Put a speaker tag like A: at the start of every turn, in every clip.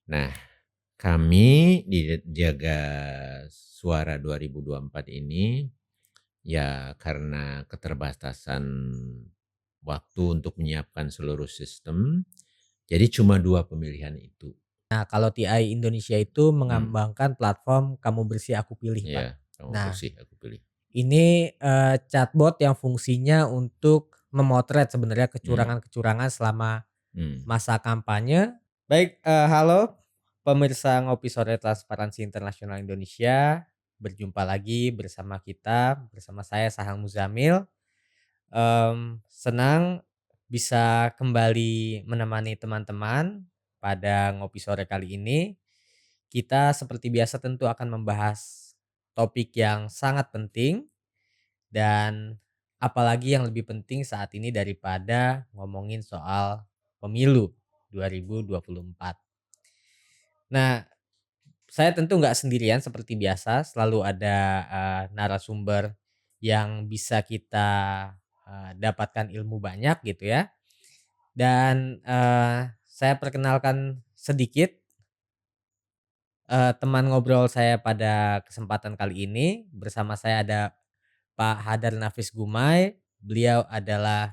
A: Nah, kami di Jaga Suara 2024 ini, ya karena keterbatasan waktu untuk menyiapkan seluruh sistem, jadi cuma 2 pemilihan itu.
B: Nah, kalau TI Indonesia itu
A: Hmm,
B: mengembangkan platform Kamu Bersih Aku Pilih, Pak.
A: iya, kamu
B: Nah,
A: bersih aku pilih.
B: ini, chatbot yang fungsinya untuk memotret sebenarnya
A: Hmm,
B: kecurangan-kecurangan selama
A: hmm,
B: masa kampanye. Baik, halo pemirsa Ngopi Sore Transparansi Internasional Indonesia, berjumpa lagi bersama saya Sahang Muzamil. Senang bisa kembali menemani teman-teman pada Ngopi Sore kali ini. Kita seperti biasa tentu akan membahas topik yang sangat penting dan apalagi yang lebih penting saat ini daripada ngomongin soal pemilu 2024. Nah, saya tentu nggak sendirian seperti biasa, selalu ada, narasumber yang bisa kita, dapatkan ilmu banyak gitu ya. Dan, saya perkenalkan sedikit, teman ngobrol saya pada kesempatan kali ini. Bersama saya ada Pak Hadar Nafis Gumai. Beliau adalah,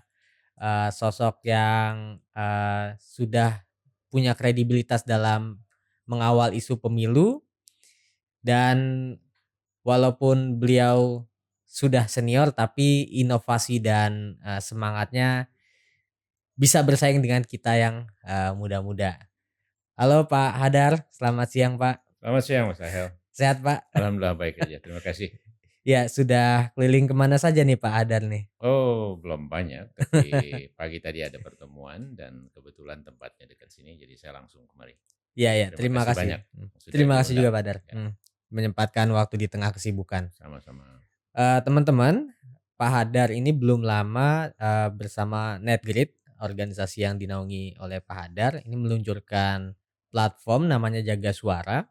B: sosok yang, sudah punya kredibilitas dalam mengawal isu pemilu dan walaupun beliau sudah senior tapi inovasi dan, semangatnya bisa bersaing dengan kita yang, muda-muda. Halo Pak Hadar, selamat siang Pak.
A: Selamat siang Mas Sahel.
B: Sehat Pak?
A: Alhamdulillah baik aja, terima kasih.
B: Ya sudah keliling kemana saja nih Pak Hadar nih?
A: Oh, belum banyak, tapi pagi tadi ada pertemuan dan kebetulan tempatnya dekat sini, jadi saya langsung kemari.
B: Iya ya,
A: Terima
B: terima
A: kasih
B: kasih.
A: banyak sudah
B: Terima kasih juga
A: diundang.
B: Pak Hadar,
A: Ya,
B: menyempatkan waktu di tengah kesibukan.
A: sama-sama.
B: Teman-teman, Pak Hadar ini belum lama, bersama NetGrid, organisasi yang dinaungi oleh Pak Hadar, ini meluncurkan platform namanya Jaga Suara.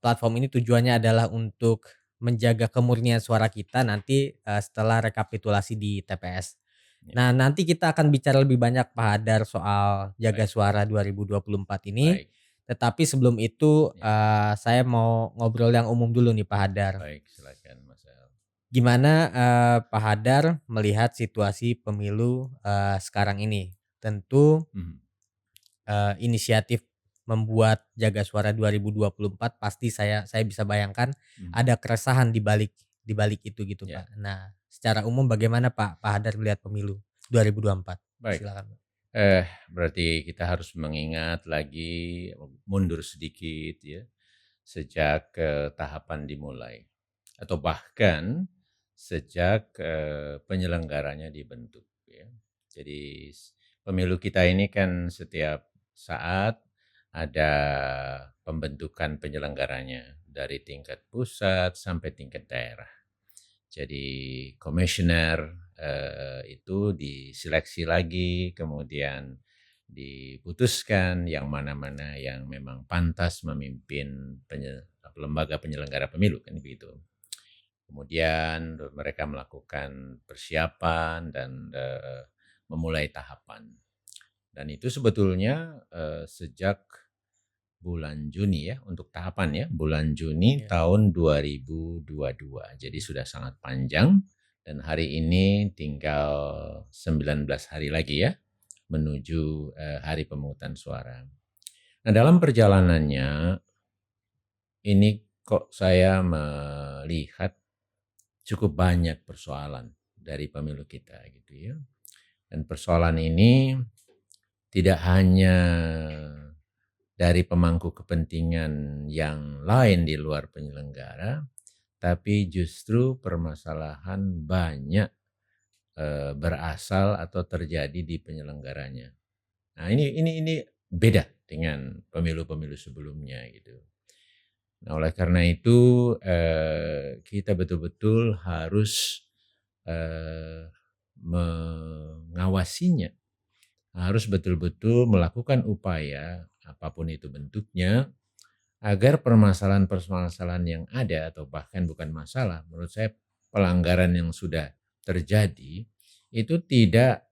B: Platform ini tujuannya adalah untuk menjaga kemurnian suara kita nanti, setelah rekapitulasi di TPS.
A: Ya,
B: Nah, nanti kita akan bicara lebih banyak Pak Hadar soal Jaga
A: baik,
B: Suara 2024 ini.
A: baik.
B: Tetapi sebelum itu,
A: Ya,
B: saya mau ngobrol yang umum dulu nih Pak Hadar.
A: baik, silakan Mas Sahel.
B: Gimana, Pak Hadar melihat situasi pemilu, sekarang ini? Tentu,
A: Mhm,
B: inisiatif membuat Jaga Suara 2024 pasti saya bisa bayangkan
A: mhm.
B: ada keresahan di balik itu gitu,
A: Ya,
B: Pak. Nah, secara umum bagaimana Pak Hadar melihat pemilu 2024?
A: baik.
B: Silakan, Pak.
A: Berarti kita harus mengingat lagi, mundur sedikit ya, sejak, tahapan dimulai atau bahkan sejak, penyelenggaranya dibentuk ya. Jadi pemilu kita ini kan setiap saat ada pembentukan penyelenggaranya dari tingkat pusat sampai tingkat daerah. Jadi komisioner, itu diseleksi lagi, kemudian diputuskan yang mana-mana yang memang pantas memimpin lembaga penyelenggara pemilu, kan begitu. Kemudian mereka melakukan persiapan dan, memulai tahapan. Dan itu sebetulnya, sejak bulan Juni ya, untuk tahapan ya, bulan Juni
B: Iya.
A: tahun 2022. Jadi sudah sangat panjang dan hari ini tinggal 19 hari lagi ya, menuju, hari pemungutan suara. Nah, dalam perjalanannya ini kok saya melihat cukup banyak persoalan dari pemilu kita gitu ya. Dan persoalan ini tidak hanya dari pemangku kepentingan yang lain di luar penyelenggara, tapi justru permasalahan banyak, berasal atau terjadi di penyelenggaranya. Nah, ini beda dengan pemilu-pemilu sebelumnya gitu. Nah, oleh karena itu, kita betul-betul harus, eee, mengawasinya, harus betul-betul melakukan upaya, apapun itu bentuknya, agar permasalahan-permasalahan yang ada atau bahkan bukan masalah, menurut saya pelanggaran yang sudah terjadi, itu tidak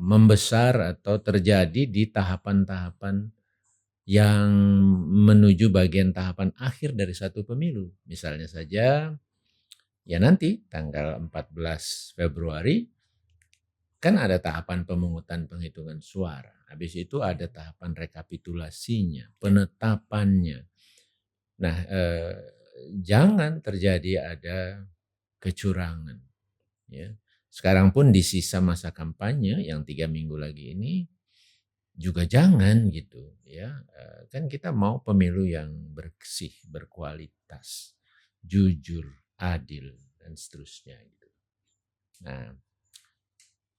A: membesar atau terjadi di tahapan-tahapan yang menuju bagian tahapan akhir dari satu pemilu. Misalnya saja, ya nanti tanggal 14 Februari kan ada tahapan pemungutan penghitungan suara. Habis itu ada tahapan rekapitulasinya, penetapannya. Nah, jangan terjadi ada kecurangan. Ya. Sekarang pun di sisa masa kampanye yang 3 minggu lagi ini juga jangan gitu ya. Kan kita mau pemilu yang bersih, berkualitas, jujur, adil dan seterusnya gitu. Nah,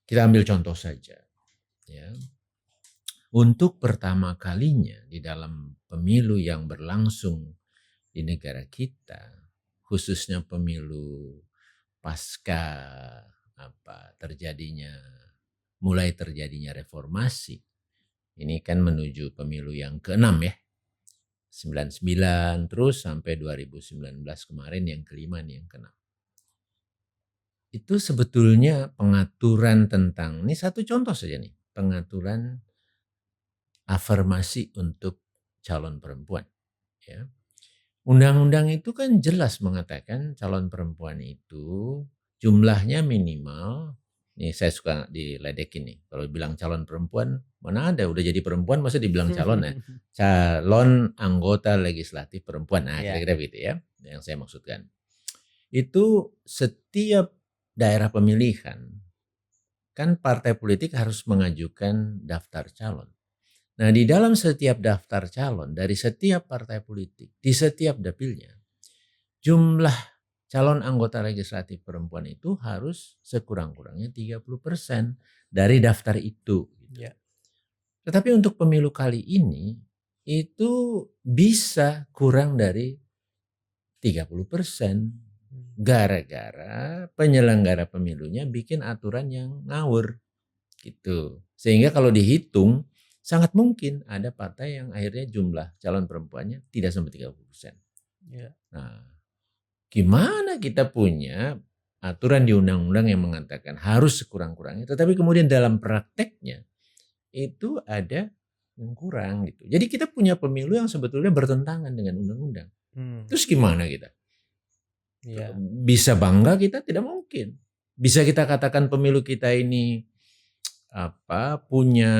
A: kita ambil contoh saja ya. Untuk pertama kalinya di dalam pemilu yang berlangsung di negara kita, khususnya pemilu pasca mulai terjadinya reformasi. Ini kan menuju pemilu yang ke-6 ya. 99 terus sampai 2019 kemarin yang kelima nih yang ke-6. Itu sebetulnya pengaturan tentang, ini satu contoh saja nih, pengaturan afirmasi untuk calon perempuan. Ya. Undang-undang itu kan jelas mengatakan calon perempuan itu jumlahnya minimal. Nih saya suka diledekin nih. Kalau bilang calon perempuan, mana ada udah jadi perempuan masa dibilang calon ya. Calon anggota legislatif perempuan. Nah kira-kira begitu ya yang saya maksudkan. Itu setiap daerah pemilihan kan partai politik harus mengajukan daftar calon. Nah di dalam setiap daftar calon dari setiap partai politik, di setiap dapilnya, jumlah calon anggota legislatif perempuan itu harus sekurang-kurangnya 30% dari daftar itu.
B: Ya.
A: Tetapi untuk pemilu kali ini itu bisa kurang dari 30%. Gara-gara penyelenggara pemilunya bikin aturan yang ngawur. Gitu. Sehingga kalau dihitung sangat mungkin ada partai yang akhirnya jumlah calon perempuannya tidak sampai 30%.
B: Ya.
A: Nah, gimana kita punya aturan di undang-undang yang mengatakan harus sekurang-kurangnya, tetapi kemudian dalam prakteknya itu ada yang kurang gitu. Jadi kita punya pemilu yang sebetulnya bertentangan dengan undang-undang. Terus gimana kita?
B: Ya.
A: Bisa bangga kita? Tidak mungkin. Bisa kita katakan pemilu kita ini punya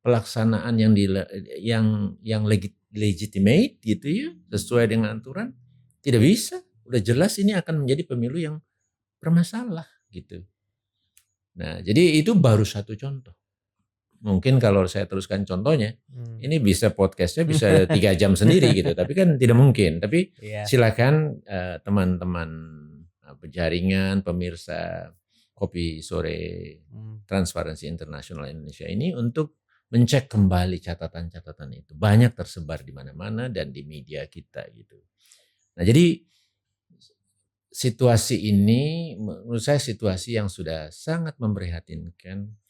A: pelaksanaan yang legitimate gitu ya, sesuai dengan aturan? Tidak bisa. Udah jelas ini akan menjadi pemilu yang bermasalah gitu. Nah, jadi itu baru satu contoh. Mungkin kalau saya teruskan contohnya, ini bisa podcastnya bisa 3 jam sendiri gitu. Tapi kan tidak mungkin. Tapi silakan teman-teman jaringan pemirsa Kopi Sore Transparansi Internasional Indonesia ini untuk mencek kembali catatan-catatan itu. Banyak tersebar di mana-mana dan di media kita gitu. Nah jadi situasi ini menurut saya situasi yang sudah sangat memprihatinkan.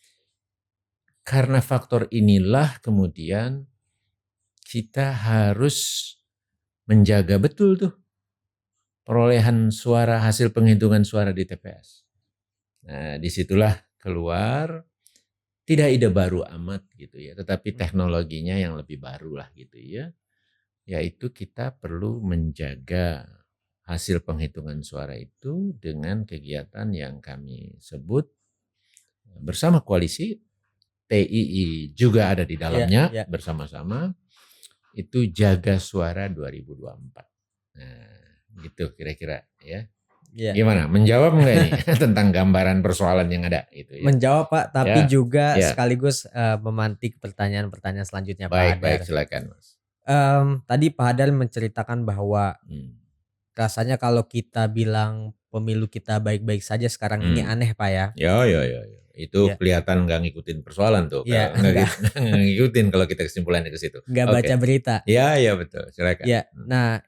A: Karena faktor inilah kemudian kita harus menjaga betul tuh perolehan suara, hasil penghitungan suara di TPS. Nah disitulah keluar tidak ide baru amat gitu ya, tetapi teknologinya yang lebih baru lah gitu ya. Yaitu kita perlu menjaga hasil penghitungan suara itu dengan kegiatan yang kami sebut bersama koalisi, TII juga ada di dalamnya bersama-sama, itu Jaga Suara 2024. Nah gitu kira-kira ya. Gimana? Menjawab nggak ini tentang gambaran persoalan yang ada itu ya?
B: Menjawab Pak, tapi juga sekaligus memantik pertanyaan-pertanyaan selanjutnya Pak Hadar.
A: Baik, silakan Mas.
B: Tadi Pak Hadar menceritakan bahwa rasanya kalau kita bilang pemilu kita baik-baik saja sekarang ini aneh Pak ya.
A: Ya. Itu kelihatan nggak ngikutin persoalan tuh. Nggak ngikutin kalau kita kesimpulannya ke situ.
B: Nggak baca berita.
A: Ya betul, silakan.
B: Ya, nah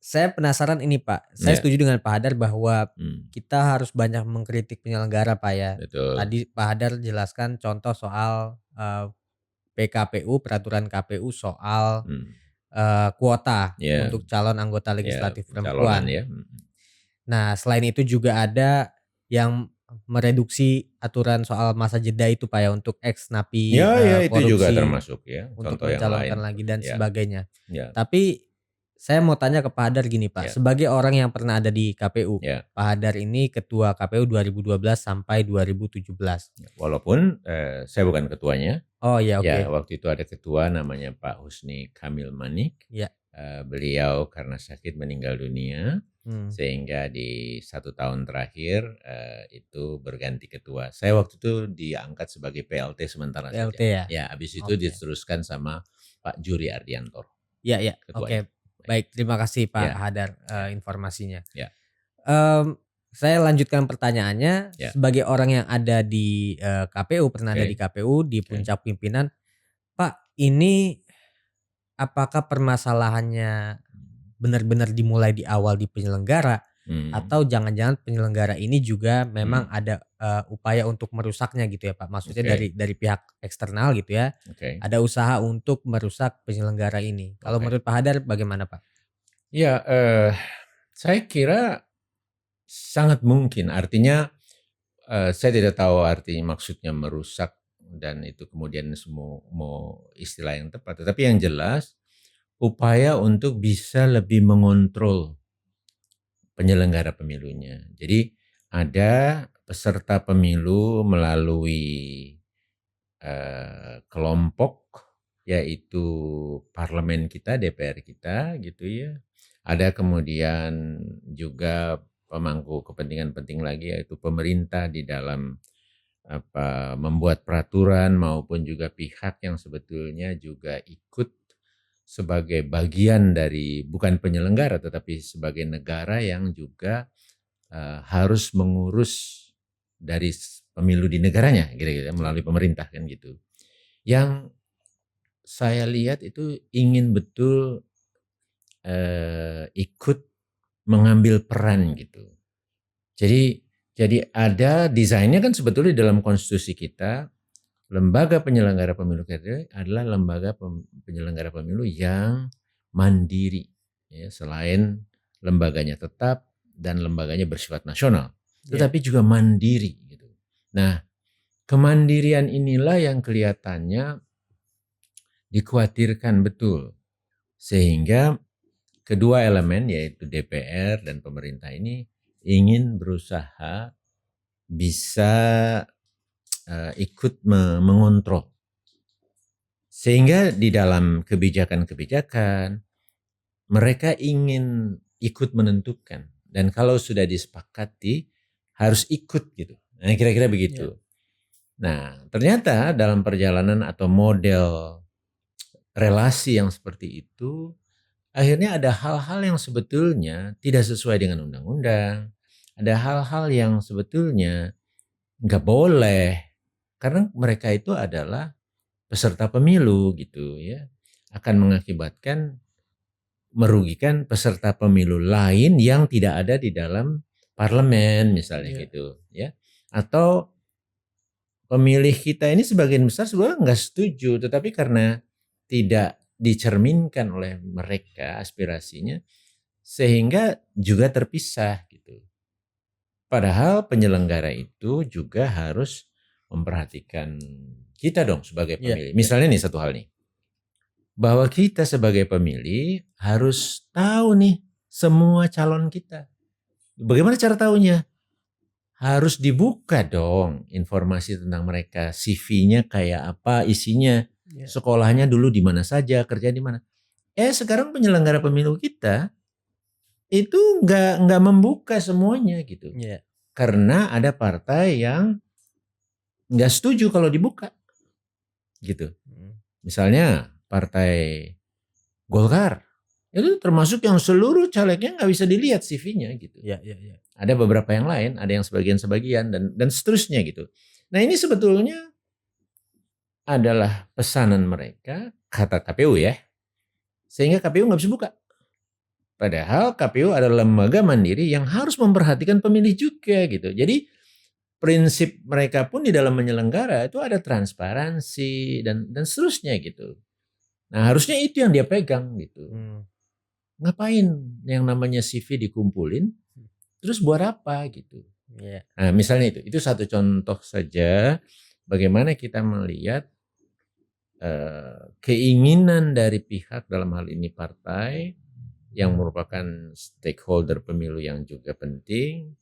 B: saya penasaran ini Pak, saya setuju dengan Pak Hadar bahwa kita harus banyak mengkritik penyelenggara Pak ya.
A: Betul.
B: Tadi Pak Hadar jelaskan contoh soal PKPU, peraturan KPU soal kuota untuk calon anggota legislatif perempuan.
A: Ya.
B: Nah selain itu juga ada yang mereduksi aturan soal masa jeda itu Pak ya untuk ex napi,
A: Ya, itu juga
B: korupsi
A: termasuk ya,
B: untuk
A: contoh yang
B: mencalonkan
A: lain.
B: lagi dan
A: Ya,
B: sebagainya.
A: ya,
B: Tapi saya mau tanya ke Pak Hadar gini Pak,
A: ya,
B: sebagai orang yang pernah ada di KPU,
A: ya.
B: Pak Hadar ini ketua KPU 2012 sampai 2017.
A: Walaupun, saya bukan ketuanya,
B: Oh iya,
A: ya
B: oke.
A: waktu itu ada ketua namanya Pak Husni Kamil Manik,
B: Iya.
A: beliau karena sakit meninggal dunia,
B: Mmm,
A: sehingga di 1 tahun terakhir, itu berganti ketua. Saya waktu itu diangkat sebagai PLT sementara
B: PLT
A: saja.
B: ya?
A: Ya habis itu
B: Oke.
A: diteruskan sama Pak Juri Ardianto,
B: Iya iya,
A: ketuanya.
B: oke.
A: Baik.
B: Baik, terima kasih Pak
A: Ya,
B: Hadar,
A: ya,
B: informasinya.
A: ya,
B: Mmm, saya lanjutkan pertanyaannya,
A: ya,
B: sebagai orang yang ada di, KPU, pernah ada di
A: oke,
B: KPU, di
A: oke.
B: puncak pimpinan, Pak, ini apakah permasalahannya benar-benar dimulai di awal di penyelenggara,
A: Mhm,
B: atau jangan-jangan penyelenggara ini juga memang
A: mhm,
B: ada, upaya untuk merusaknya gitu ya, Pak? Maksudnya
A: oke,
B: dari pihak eksternal gitu ya,
A: oke,
B: ada usaha untuk merusak penyelenggara ini. Kalau
A: oke.
B: menurut Pak Hadar bagaimana, Pak?
A: Ya, saya kira sangat mungkin, artinya, saya tidak tahu arti maksudnya merusak dan itu kemudian semua mau istilah yang tepat, tetapi yang jelas upaya untuk bisa lebih mengontrol penyelenggara pemilunya. Jadi ada peserta pemilu melalui, kelompok, yaitu parlemen kita, DPR kita gitu ya. Ada kemudian juga pemangku kepentingan penting lagi yaitu pemerintah di dalam membuat peraturan maupun juga pihak yang sebetulnya juga ikut sebagai bagian dari bukan penyelenggara tetapi sebagai negara yang juga, harus mengurus dari pemilu di negaranya kira-kira
B: Iya
A: melalui pemerintah kan gitu. Yang saya lihat itu ingin betul, ikut mengambil peran gitu. Jadi ada desainnya kan sebetulnya dalam konstitusi kita, lembaga penyelenggara pemilu kita adalah lembaga penyelenggara pemilu yang mandiri, ya, selain lembaganya tetap dan lembaganya bersifat nasional,
B: iya
A: tetapi juga mandiri gitu. Nah, kemandirian inilah yang kelihatannya dikhawatirkan betul, sehingga kedua elemen yaitu DPR dan pemerintah ini ingin berusaha bisa, ikut mengontrol. Sehingga di dalam kebijakan-kebijakan mereka ingin ikut menentukan dan kalau sudah disepakati harus ikut gitu. Nah, kira-kira
B: iya
A: begitu. Nah, ternyata dalam perjalanan atau model relasi yang seperti itu akhirnya ada hal-hal yang sebetulnya tidak sesuai dengan undang-undang, ada hal-hal yang sebetulnya nggak boleh, karena mereka itu adalah peserta pemilu gitu ya, akan mengakibatkan merugikan peserta pemilu lain yang tidak ada di dalam parlemen misalnya
B: iya
A: gitu ya, atau pemilih kita ini sebagian besar sebenarnya nggak setuju, tetapi karena tidak dicerminkan oleh mereka aspirasinya, sehingga juga terpisah gitu. Padahal penyelenggara itu juga harus memperhatikan kita dong sebagai
B: iya
A: pemilih.
B: iya
A: Misalnya nih satu hal nih, bahwa kita sebagai pemilih harus tahu nih semua calon kita. Bagaimana cara tahunya? Harus dibuka dong informasi tentang mereka, CV-nya kayak apa, isinya,
B: iya
A: sekolahnya dulu di mana saja, kerja di mana. Sekarang penyelenggara pemilu kita itu nggak membuka semuanya gitu.
B: iya,
A: Karena ada partai yang nggak setuju kalau dibuka gitu.
B: mhm,
A: Misalnya partai Golkar, itu termasuk yang seluruh calegnya nggak bisa dilihat CV-nya gitu.
B: iya iya iya,
A: Ada beberapa yang lain, ada yang sebagian-sebagian dan seterusnya gitu. Nah ini sebetulnya adalah pesanan mereka, kata KPU ya, sehingga KPU nggak bisa buka. Padahal KPU adalah lembaga mandiri yang harus memperhatikan pemilih juga gitu. Jadi prinsip mereka pun di dalam menyelenggara itu ada transparansi dan seterusnya gitu. Nah harusnya itu yang dia pegang gitu.
B: mmm,
A: Ngapain yang namanya CV dikumpulin, terus buat apa gitu.
B: Iya.
A: Nah, misalnya itu satu contoh saja bagaimana kita melihat keinginan dari pihak dalam hal ini partai yang merupakan stakeholder pemilu yang juga penting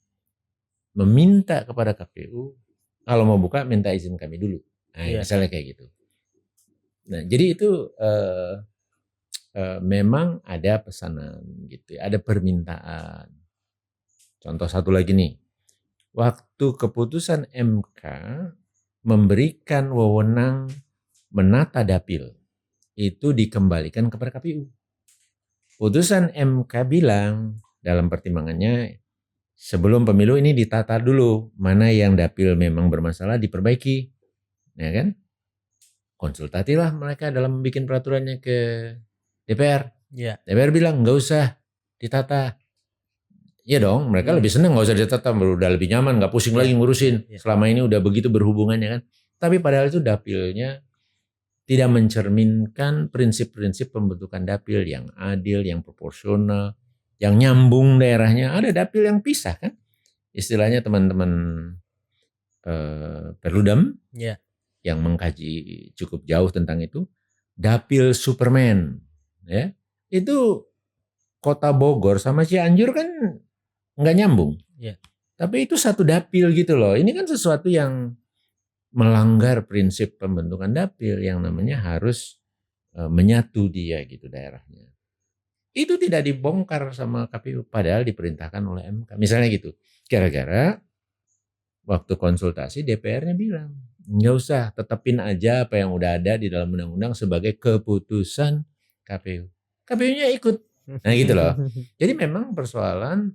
A: meminta kepada KPU kalau mau buka minta izin kami dulu. Nah,
B: Iya.
A: misalnya kayak gitu. Nah, jadi itu memang ada pesanan gitu, ada permintaan. Contoh satu lagi nih, waktu keputusan MK memberikan wewenang menata dapil itu dikembalikan kepada KPU. Putusan MK bilang dalam pertimbangannya sebelum pemilu ini ditata dulu mana yang dapil memang bermasalah diperbaiki, ya kan? Konsultasilah mereka dalam bikin peraturannya ke DPR.
B: Iya.
A: DPR bilang nggak usah ditata. Iya dong, mereka lebih senang nggak usah ditata, udah lebih nyaman, nggak pusing
B: Iya,
A: lagi
B: iya,
A: ngurusin.
B: iya.
A: Selama ini udah begitu berhubungannya kan. Tapi padahal itu dapilnya tidak mencerminkan prinsip-prinsip pembentukan dapil yang adil, yang proporsional, yang nyambung daerahnya. Ada dapil yang pisah kan. Istilahnya teman-teman Perludem
B: Iya.
A: yang mengkaji cukup jauh tentang itu, dapil Superman, ya itu kota Bogor sama Cianjur kan nggak nyambung.
B: Iya.
A: Tapi itu satu dapil gitu loh. Ini kan sesuatu yang melanggar prinsip pembentukan dapil yang namanya harus menyatu dia gitu daerahnya. Itu tidak dibongkar sama KPU padahal diperintahkan oleh MK. Misalnya gitu. Gara-gara waktu konsultasi DPR-nya bilang, nggak usah, tetepin aja apa yang udah ada di dalam undang-undang sebagai keputusan KPU. KPU-nya ikut. Nah gitu loh. Jadi memang persoalan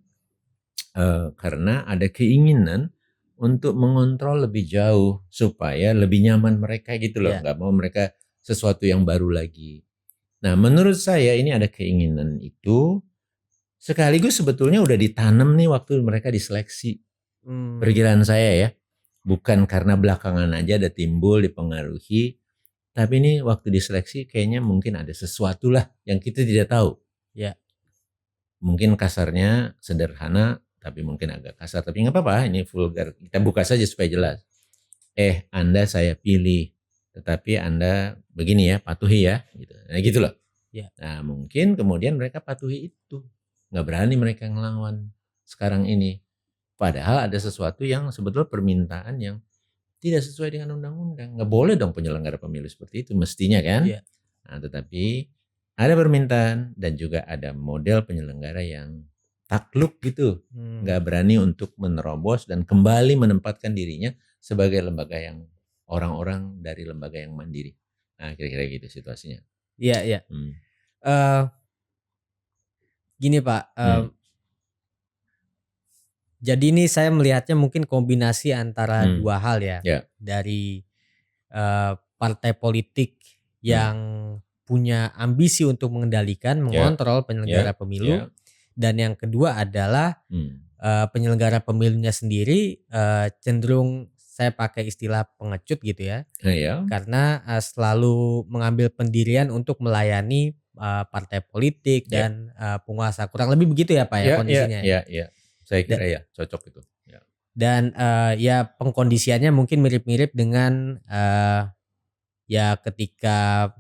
A: karena ada keinginan untuk mengontrol lebih jauh supaya lebih nyaman mereka gitu loh.
B: Iya.
A: Nggak mau mereka sesuatu yang baru lagi. Nah menurut saya ini ada keinginan itu sekaligus sebetulnya udah ditanam nih waktu mereka diseleksi. Perkiraan saya ya. Bukan karena belakangan aja ada timbul dipengaruhi. Tapi ini waktu diseleksi kayaknya mungkin ada sesuatu lah yang kita tidak tahu.
B: Iya.
A: Mungkin kasarnya sederhana tapi mungkin agak kasar. Tapi nggak apa-apa ini vulgar. Kita buka saja supaya jelas. Anda saya pilih. Tetapi Anda begini ya patuhi ya. Gitu. Nah gitu loh.
B: Iya.
A: Nah mungkin kemudian mereka patuhi itu. Nggak berani mereka ngelawan sekarang ini. Padahal ada sesuatu yang sebetulnya permintaan yang tidak sesuai dengan undang-undang. Nggak boleh dong penyelenggara pemilu seperti itu mestinya kan.
B: Iya.
A: Nah, tetapi ada permintaan dan juga ada model penyelenggara yang takluk gitu. Nggak berani untuk menerobos dan kembali menempatkan dirinya sebagai lembaga yang orang-orang dari lembaga yang mandiri. Nah kira-kira gitu situasinya.
B: Iya, iya. Gini Pak, jadi ini saya melihatnya mungkin kombinasi antara dua hal ya.
A: Ya.
B: Dari partai politik yang punya ambisi untuk mengendalikan, mengontrol penyelenggara pemilu. Dan yang kedua adalah penyelenggara pemilunya sendiri cenderung saya pakai istilah pengecut gitu ya. Karena selalu mengambil pendirian untuk melayani partai politik dan penguasa. Kurang lebih begitu ya Pak ya kondisinya.
A: Iya. Saya kira ya cocok itu. Ya.
B: Dan ya pengkondisiannya mungkin mirip-mirip dengan ya ketika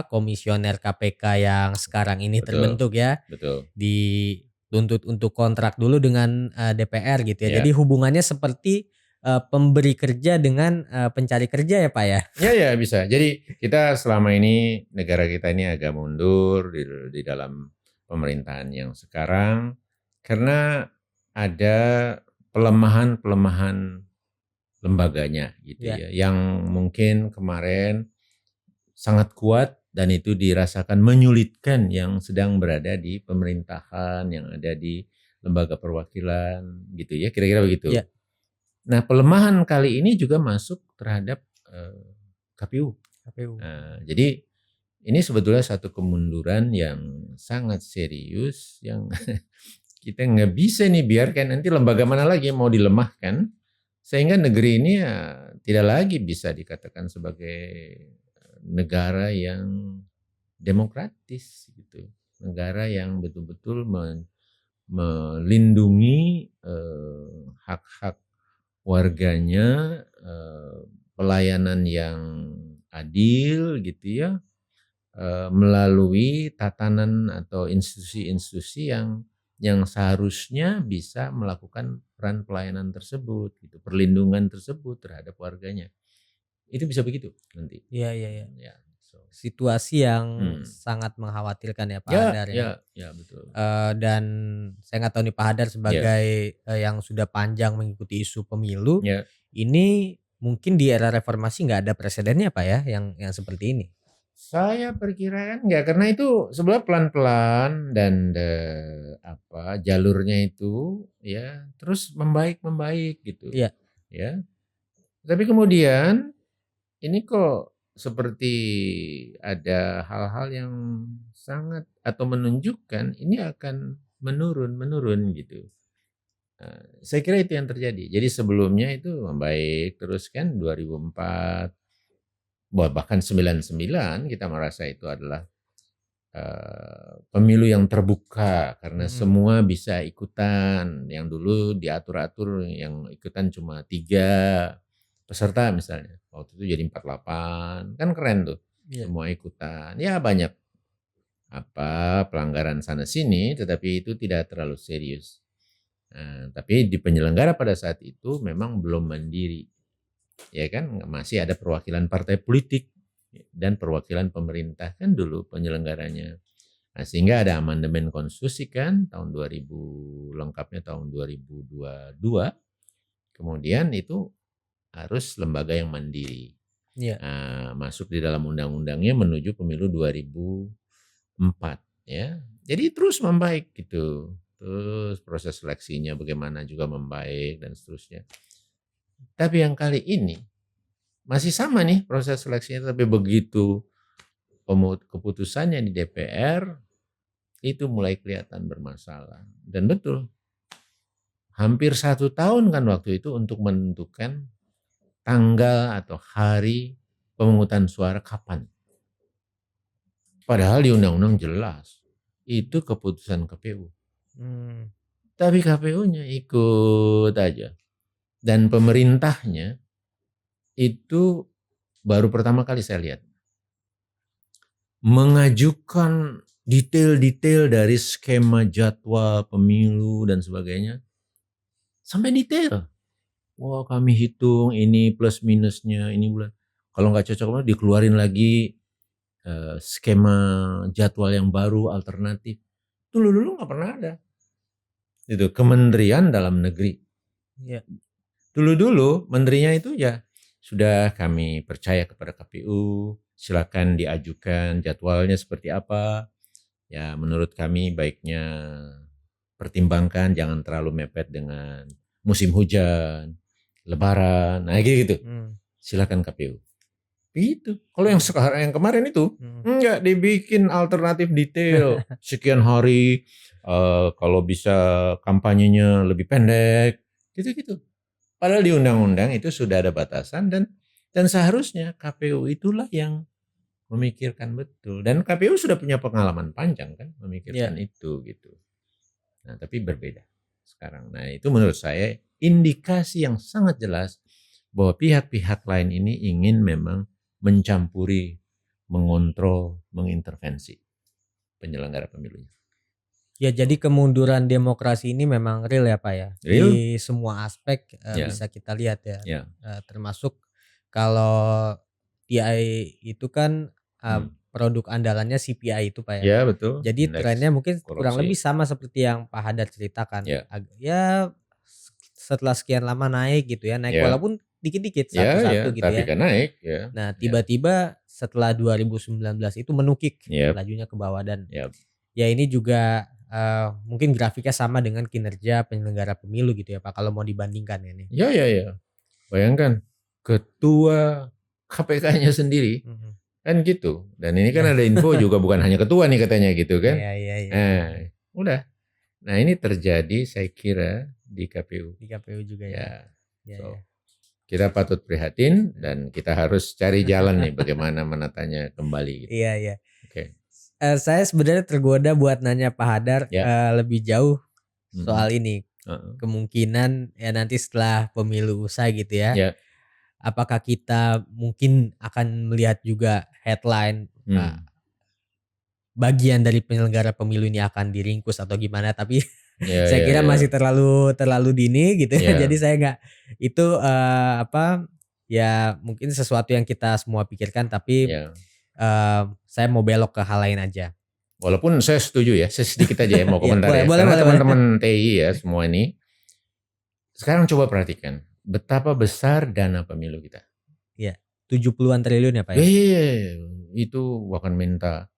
B: komisioner KPK yang sekarang ini terbentuk ya.
A: Betul.
B: Dituntut untuk kontrak dulu dengan DPR gitu ya. Jadi hubungannya seperti pemberi kerja dengan pencari kerja ya Pak ya.
A: Ya bisa. Jadi kita selama ini negara kita ini agak mundur di dalam pemerintahan yang sekarang karena ada pelemahan lembaganya gitu ya. Yang mungkin kemarin sangat kuat dan itu dirasakan menyulitkan yang sedang berada di pemerintahan, yang ada di lembaga perwakilan gitu ya, kira-kira begitu. Nah pelemahan kali ini juga masuk terhadap KPU. Nah, jadi ini sebetulnya satu kemunduran yang sangat serius yang kita nggak bisa nih biarkan nanti lembaga mana lagi yang mau dilemahkan sehingga negeri ini ya tidak lagi bisa dikatakan sebagai negara yang demokratis gitu, negara yang betul-betul melindungi hak-hak warganya, pelayanan yang adil gitu ya, melalui tatanan atau institusi-institusi yang seharusnya bisa melakukan peran pelayanan tersebut gitu, perlindungan tersebut terhadap warganya. Itu bisa begitu nanti.
B: Iya iya iya.
A: Ya, so.
B: Situasi yang
A: Hmm.
B: sangat mengkhawatirkan ya Pak
A: Ya,
B: Hadar ya.
A: ya betul.
B: Dan saya nggak tahu nih Pak Hadar
A: Ya,
B: sebagai, yang sudah panjang mengikuti isu pemilu,
A: ya.
B: ini mungkin di era reformasi nggak ada presidennya Pak ya yang seperti ini?
A: Saya perkirakan enggak, karena itu sebenarnya pelan-pelan dan jalurnya itu ya terus membaik gitu.
B: Iya.
A: Ya. Tapi kemudian ini kok seperti ada hal-hal yang sangat atau menunjukkan ini akan menurun gitu. Saya kira itu yang terjadi. Jadi sebelumnya itu membaik terus kan 2004, bahkan 99 kita merasa itu adalah pemilu yang terbuka karena
B: Mhm.
A: semua bisa ikutan. Yang dulu diatur-atur yang ikutan cuma 3 peserta misalnya. Waktu itu jadi 48, kan keren tuh.
B: Iya.
A: Semua ikutan. Ya banyak pelanggaran sana sini, tetapi itu tidak terlalu serius. Tapi di penyelenggara pada saat itu memang belum mandiri. Ya kan, masih ada perwakilan partai politik dan perwakilan pemerintah kan dulu penyelenggaranya. Nah, sehingga ada amandemen konstitusi kan tahun 2000, lengkapnya tahun 2022. Kemudian itu harus lembaga yang mandiri.
B: Iya.
A: Masuk di dalam undang-undangnya menuju pemilu 2004 ya. Jadi terus membaik gitu. Terus proses seleksinya bagaimana juga membaik dan seterusnya. Tapi yang kali ini masih sama nih proses seleksinya, tapi begitu keputusannya di DPR itu mulai kelihatan bermasalah. Dan betul, hampir 1 tahun kan waktu itu untuk menentukan tanggal atau hari pemungutan suara kapan. Padahal di undang-undang jelas, itu keputusan KPU. Tapi KPU-nya ikut aja. Dan pemerintahnya itu baru pertama kali saya lihat mengajukan detail-detail dari skema jadwal pemilu dan sebagainya sampai detail. Wah, kami hitung ini plus minusnya, ini bulan. Kalau nggak cocok dikeluarin lagi skema jadwal yang baru alternatif. Dulu nggak pernah ada. Itu Kementerian Dalam Negeri.
B: Iya.
A: Dulu menterinya itu ya sudah kami percaya kepada KPU, silakan diajukan jadwalnya seperti apa. Ya menurut kami baiknya pertimbangkan jangan terlalu mepet dengan musim hujan, lebaran, nah gitu. Silakan KPU. Itu. Kalau yang sekarang yang kemarin itu enggak dibikin alternatif detail. Sekian hari kalau bisa kampanyenya lebih pendek, gitu-gitu. Padahal di undang-undang itu sudah ada batasan dan seharusnya KPU itulah yang memikirkan betul. Dan KPU sudah punya pengalaman panjang kan memikirkan itu gitu. Nah, tapi berbeda sekarang. Nah, itu menurut saya indikasi yang sangat jelas bahwa pihak-pihak lain ini ingin memang mencampuri, mengontrol, mengintervensi penyelenggara pemilunya.
B: Ya jadi kemunduran demokrasi ini memang real ya Pak ya.
A: Real.
B: Di semua aspek bisa kita lihat ya.
A: Ya.
B: Termasuk kalau TI itu kan produk andalannya CPI itu Pak ya.
A: Ya betul.
B: Jadi
A: Indeks
B: trennya mungkin kurang
A: korupsi.
B: lebih sama seperti yang Pak Hadar ceritakan.
A: Ya.
B: Ya setelah sekian lama naik gitu ya. Naik
A: Ya.
B: walaupun dikit-dikit
A: Ya,
B: satu-satu gitu
A: tapi
B: ya.
A: kan naik ya.
B: Nah tiba-tiba setelah 2019 itu menukik lajunya ke bawah dan ya ini juga mungkin grafiknya sama dengan kinerja penyelenggara pemilu gitu ya Pak kalau mau dibandingkan ini.
A: Ya. Bayangkan ketua KPK-nya sendiri kan gitu. Dan ini kan ada info juga bukan hanya ketua nih katanya gitu kan.
B: Iya.
A: Udah. Nah ini terjadi saya kira di KPU.
B: Di KPU juga ya.
A: Kita patut prihatin dan kita harus cari jalan nih bagaimana menatanya kembali. Gitu.
B: Iya.
A: Oke.
B: Saya sebenarnya tergoda buat nanya Pak Hadar lebih jauh soal ini,
A: Heeh.
B: kemungkinan ya nanti setelah pemilu usai gitu ya,
A: Ya.
B: apakah kita mungkin akan melihat juga headline,
A: Hmm.
B: bagian dari penyelenggara pemilu ini akan diringkus atau gimana, tapi
A: Ya,
B: saya
A: ya,
B: kira masih
A: ya.
B: terlalu terlalu dini gitu ya, jadi
A: Ya.
B: saya nggak itu, ya mungkin sesuatu yang kita semua pikirkan tapi,
A: Ya.
B: saya mau belok ke hal lain aja.
A: Walaupun saya setuju ya, saya sedikit aja ya mau
B: Iya,
A: komentar
B: boleh
A: ya.
B: boleh
A: Karena
B: boleh boleh.
A: teman-teman TI ya semua ini, sekarang coba perhatikan betapa besar dana pemilu kita.
B: Iya, 70-an triliun ya, Pak, ya?
A: Itu akan minta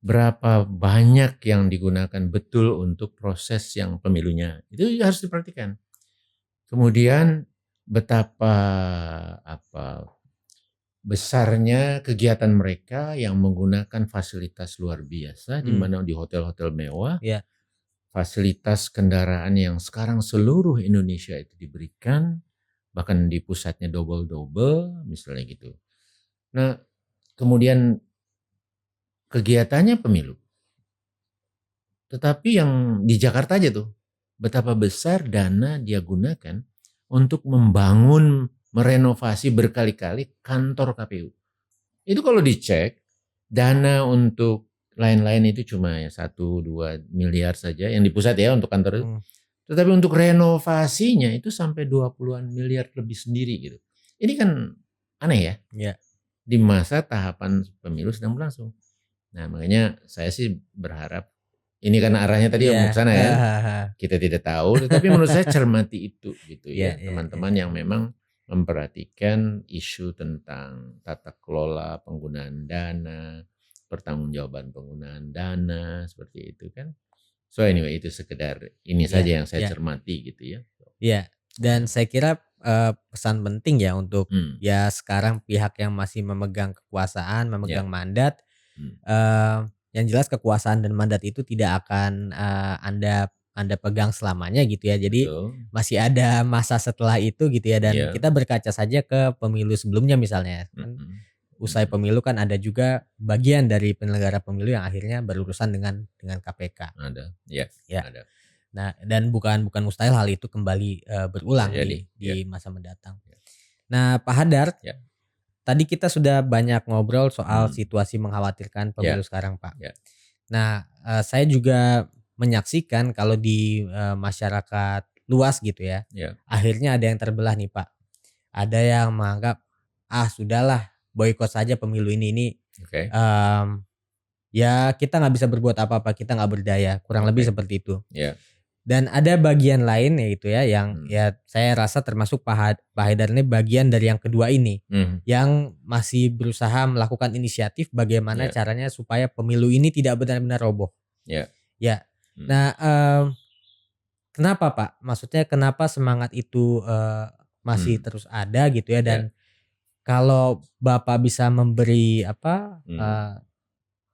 A: berapa banyak yang digunakan betul untuk proses yang pemilunya. Itu harus diperhatikan. Kemudian betapa apa besarnya kegiatan mereka yang menggunakan fasilitas luar biasa di
B: Mmm,
A: mana di hotel-hotel mewah,
B: iya,
A: fasilitas kendaraan yang sekarang seluruh Indonesia itu diberikan, bahkan di pusatnya double-double misalnya gitu. Nah, kemudian kegiatannya pemilu. Tetapi yang di Jakarta aja tuh, betapa besar dana dia gunakan untuk membangun, merenovasi berkali-kali kantor KPU. Itu kalau dicek, dana untuk lain-lain itu cuma ya 1-2 miliar saja yang di pusat ya untuk kantor itu.
B: mmm,
A: Tetapi untuk renovasinya itu sampai 20-an miliar lebih sendiri gitu. Ini kan aneh ya,
B: iya,
A: di masa tahapan pemilu sedang berlangsung. Nah, makanya saya sih berharap ini karena arahnya tadi
B: iya,
A: mau ke sana kan.
B: heeh heeh heeh.
A: Kita tidak tahu, tetapi menurut saya cermati itu gitu
B: Iya
A: ya,
B: iya
A: teman-teman
B: iya.
A: yang memang memperhatikan isu tentang tata kelola penggunaan dana, pertanggungjawaban penggunaan dana seperti itu kan. So anyway itu sekedar ini
B: Iya
A: saja yang saya
B: iya
A: cermati gitu ya.
B: iya, dan
A: Ya.
B: saya kira, pesan penting ya untuk
A: Hmm.
B: ya sekarang pihak yang masih memegang kekuasaan,
A: Ya.
B: memegang mandat,
A: Hmm.
B: yang jelas kekuasaan dan mandat itu tidak akan, Anda Anda pegang selamanya gitu ya. Jadi
A: Betul.
B: masih ada masa setelah itu gitu ya, dan
A: Ya.
B: kita berkaca saja ke pemilu sebelumnya misalnya kan,
A: Mhm.
B: usai
A: Mhm.
B: pemilu kan ada juga bagian dari penyelenggara pemilu yang akhirnya berurusan dengan KPK,
A: Ada. Ya,
B: ya.
A: ada.
B: Nah, dan bukan bukan mustahil hal itu kembali,
A: Bisa
B: berulang
A: jadi. Ya.
B: di masa mendatang.
A: Ya.
B: Nah, Pak Hadar,
A: Ya.
B: tadi kita sudah banyak ngobrol soal
A: Hmm.
B: situasi mengkhawatirkan pemilu
A: Ya.
B: sekarang, Pak.
A: Ya.
B: Nah, saya juga menyaksikan kalau di, masyarakat luas gitu ya,
A: Ya.
B: akhirnya ada yang terbelah nih, Pak. Ada yang menganggap, "Ah, sudahlah, boikot saja pemilu ini
A: Oke.
B: mmm, ya kita nggak bisa berbuat apa-apa, kita nggak berdaya." Kurang lebih
A: Oke.
B: seperti itu.
A: Ya.
B: Dan ada bagian lain yaitu ya yang
A: Hmm.
B: ya saya rasa termasuk Pak Haidar ini bagian dari yang kedua ini,
A: Mhm.
B: yang masih berusaha melakukan inisiatif bagaimana
A: Ya.
B: caranya supaya pemilu ini tidak benar-benar roboh.
A: Ya.
B: Ya.
A: Mhm.
B: Nah, kenapa Pak? Maksudnya kenapa semangat itu, masih
A: Hmm.
B: terus ada gitu ya,
A: Ya.
B: dan kalau Bapak bisa memberi apa,
A: Mhm.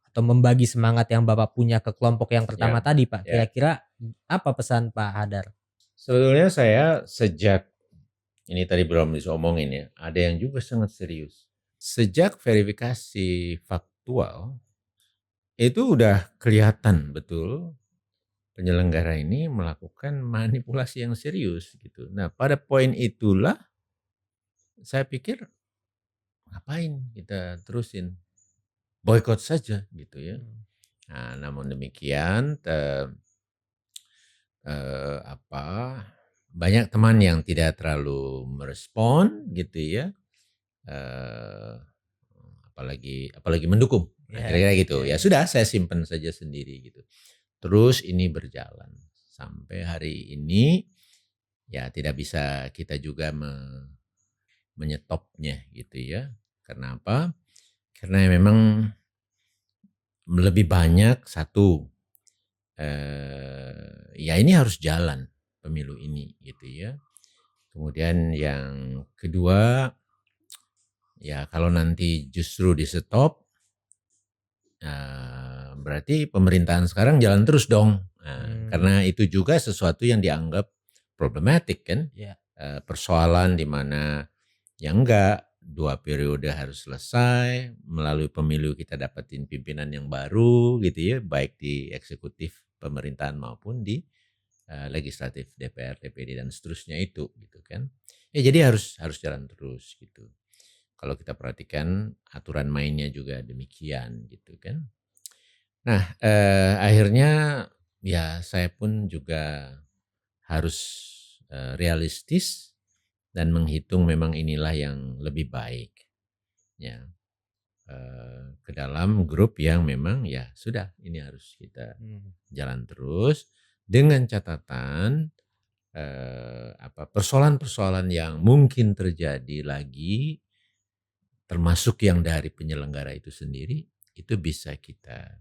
B: atau membagi semangat yang Bapak punya ke kelompok yang pertama
A: Ya.
B: tadi Pak,
A: Ya.
B: kira-kira apa pesan Pak Hadar?
A: Sebetulnya saya sejak ini tadi belum diomongin ya, ada yang juga sangat serius. Sejak verifikasi faktual, itu udah kelihatan betul penyelenggara ini melakukan manipulasi yang serius gitu. Nah, pada poin itulah saya pikir ngapain kita terusin, boikot saja gitu ya.
B: Mmm,
A: Nah, namun demikian apa, banyak teman yang tidak terlalu merespon gitu ya, eee, apalagi apalagi mendukung. Nah,
B: iya
A: kira-kira gitu.
B: iya
A: Ya
B: iya.
A: sudah saya simpen saja sendiri gitu. Terus ini berjalan sampai hari ini, ya tidak bisa kita juga menyetopnya gitu ya. Karena apa? Karena memang lebih banyak satu, ya ini harus jalan pemilu ini gitu ya. Kemudian yang kedua, ya kalau nanti justru di-stop, berarti pemerintahan sekarang jalan terus dong. Nah,
B: Mmm,
A: karena itu juga sesuatu yang dianggap problematik kan,
B: iya
A: persoalan di mana ya enggak, 2 periode harus selesai, melalui pemilu kita dapetin pimpinan yang baru gitu ya, baik di eksekutif pemerintahan maupun di legislatif DPR, DPD dan seterusnya itu gitu kan. Ya jadi harus jalan terus gitu. Kalau kita perhatikan aturan mainnya juga demikian gitu kan. Nah, akhirnya ya saya pun juga harus, realistis dan menghitung memang inilah yang lebih baik ya, ke dalam grup yang memang ya sudah ini harus kita
B: Mmm.
A: jalan terus dengan catatan, persoalan-persoalan yang mungkin terjadi lagi termasuk yang dari penyelenggara itu sendiri, itu bisa kita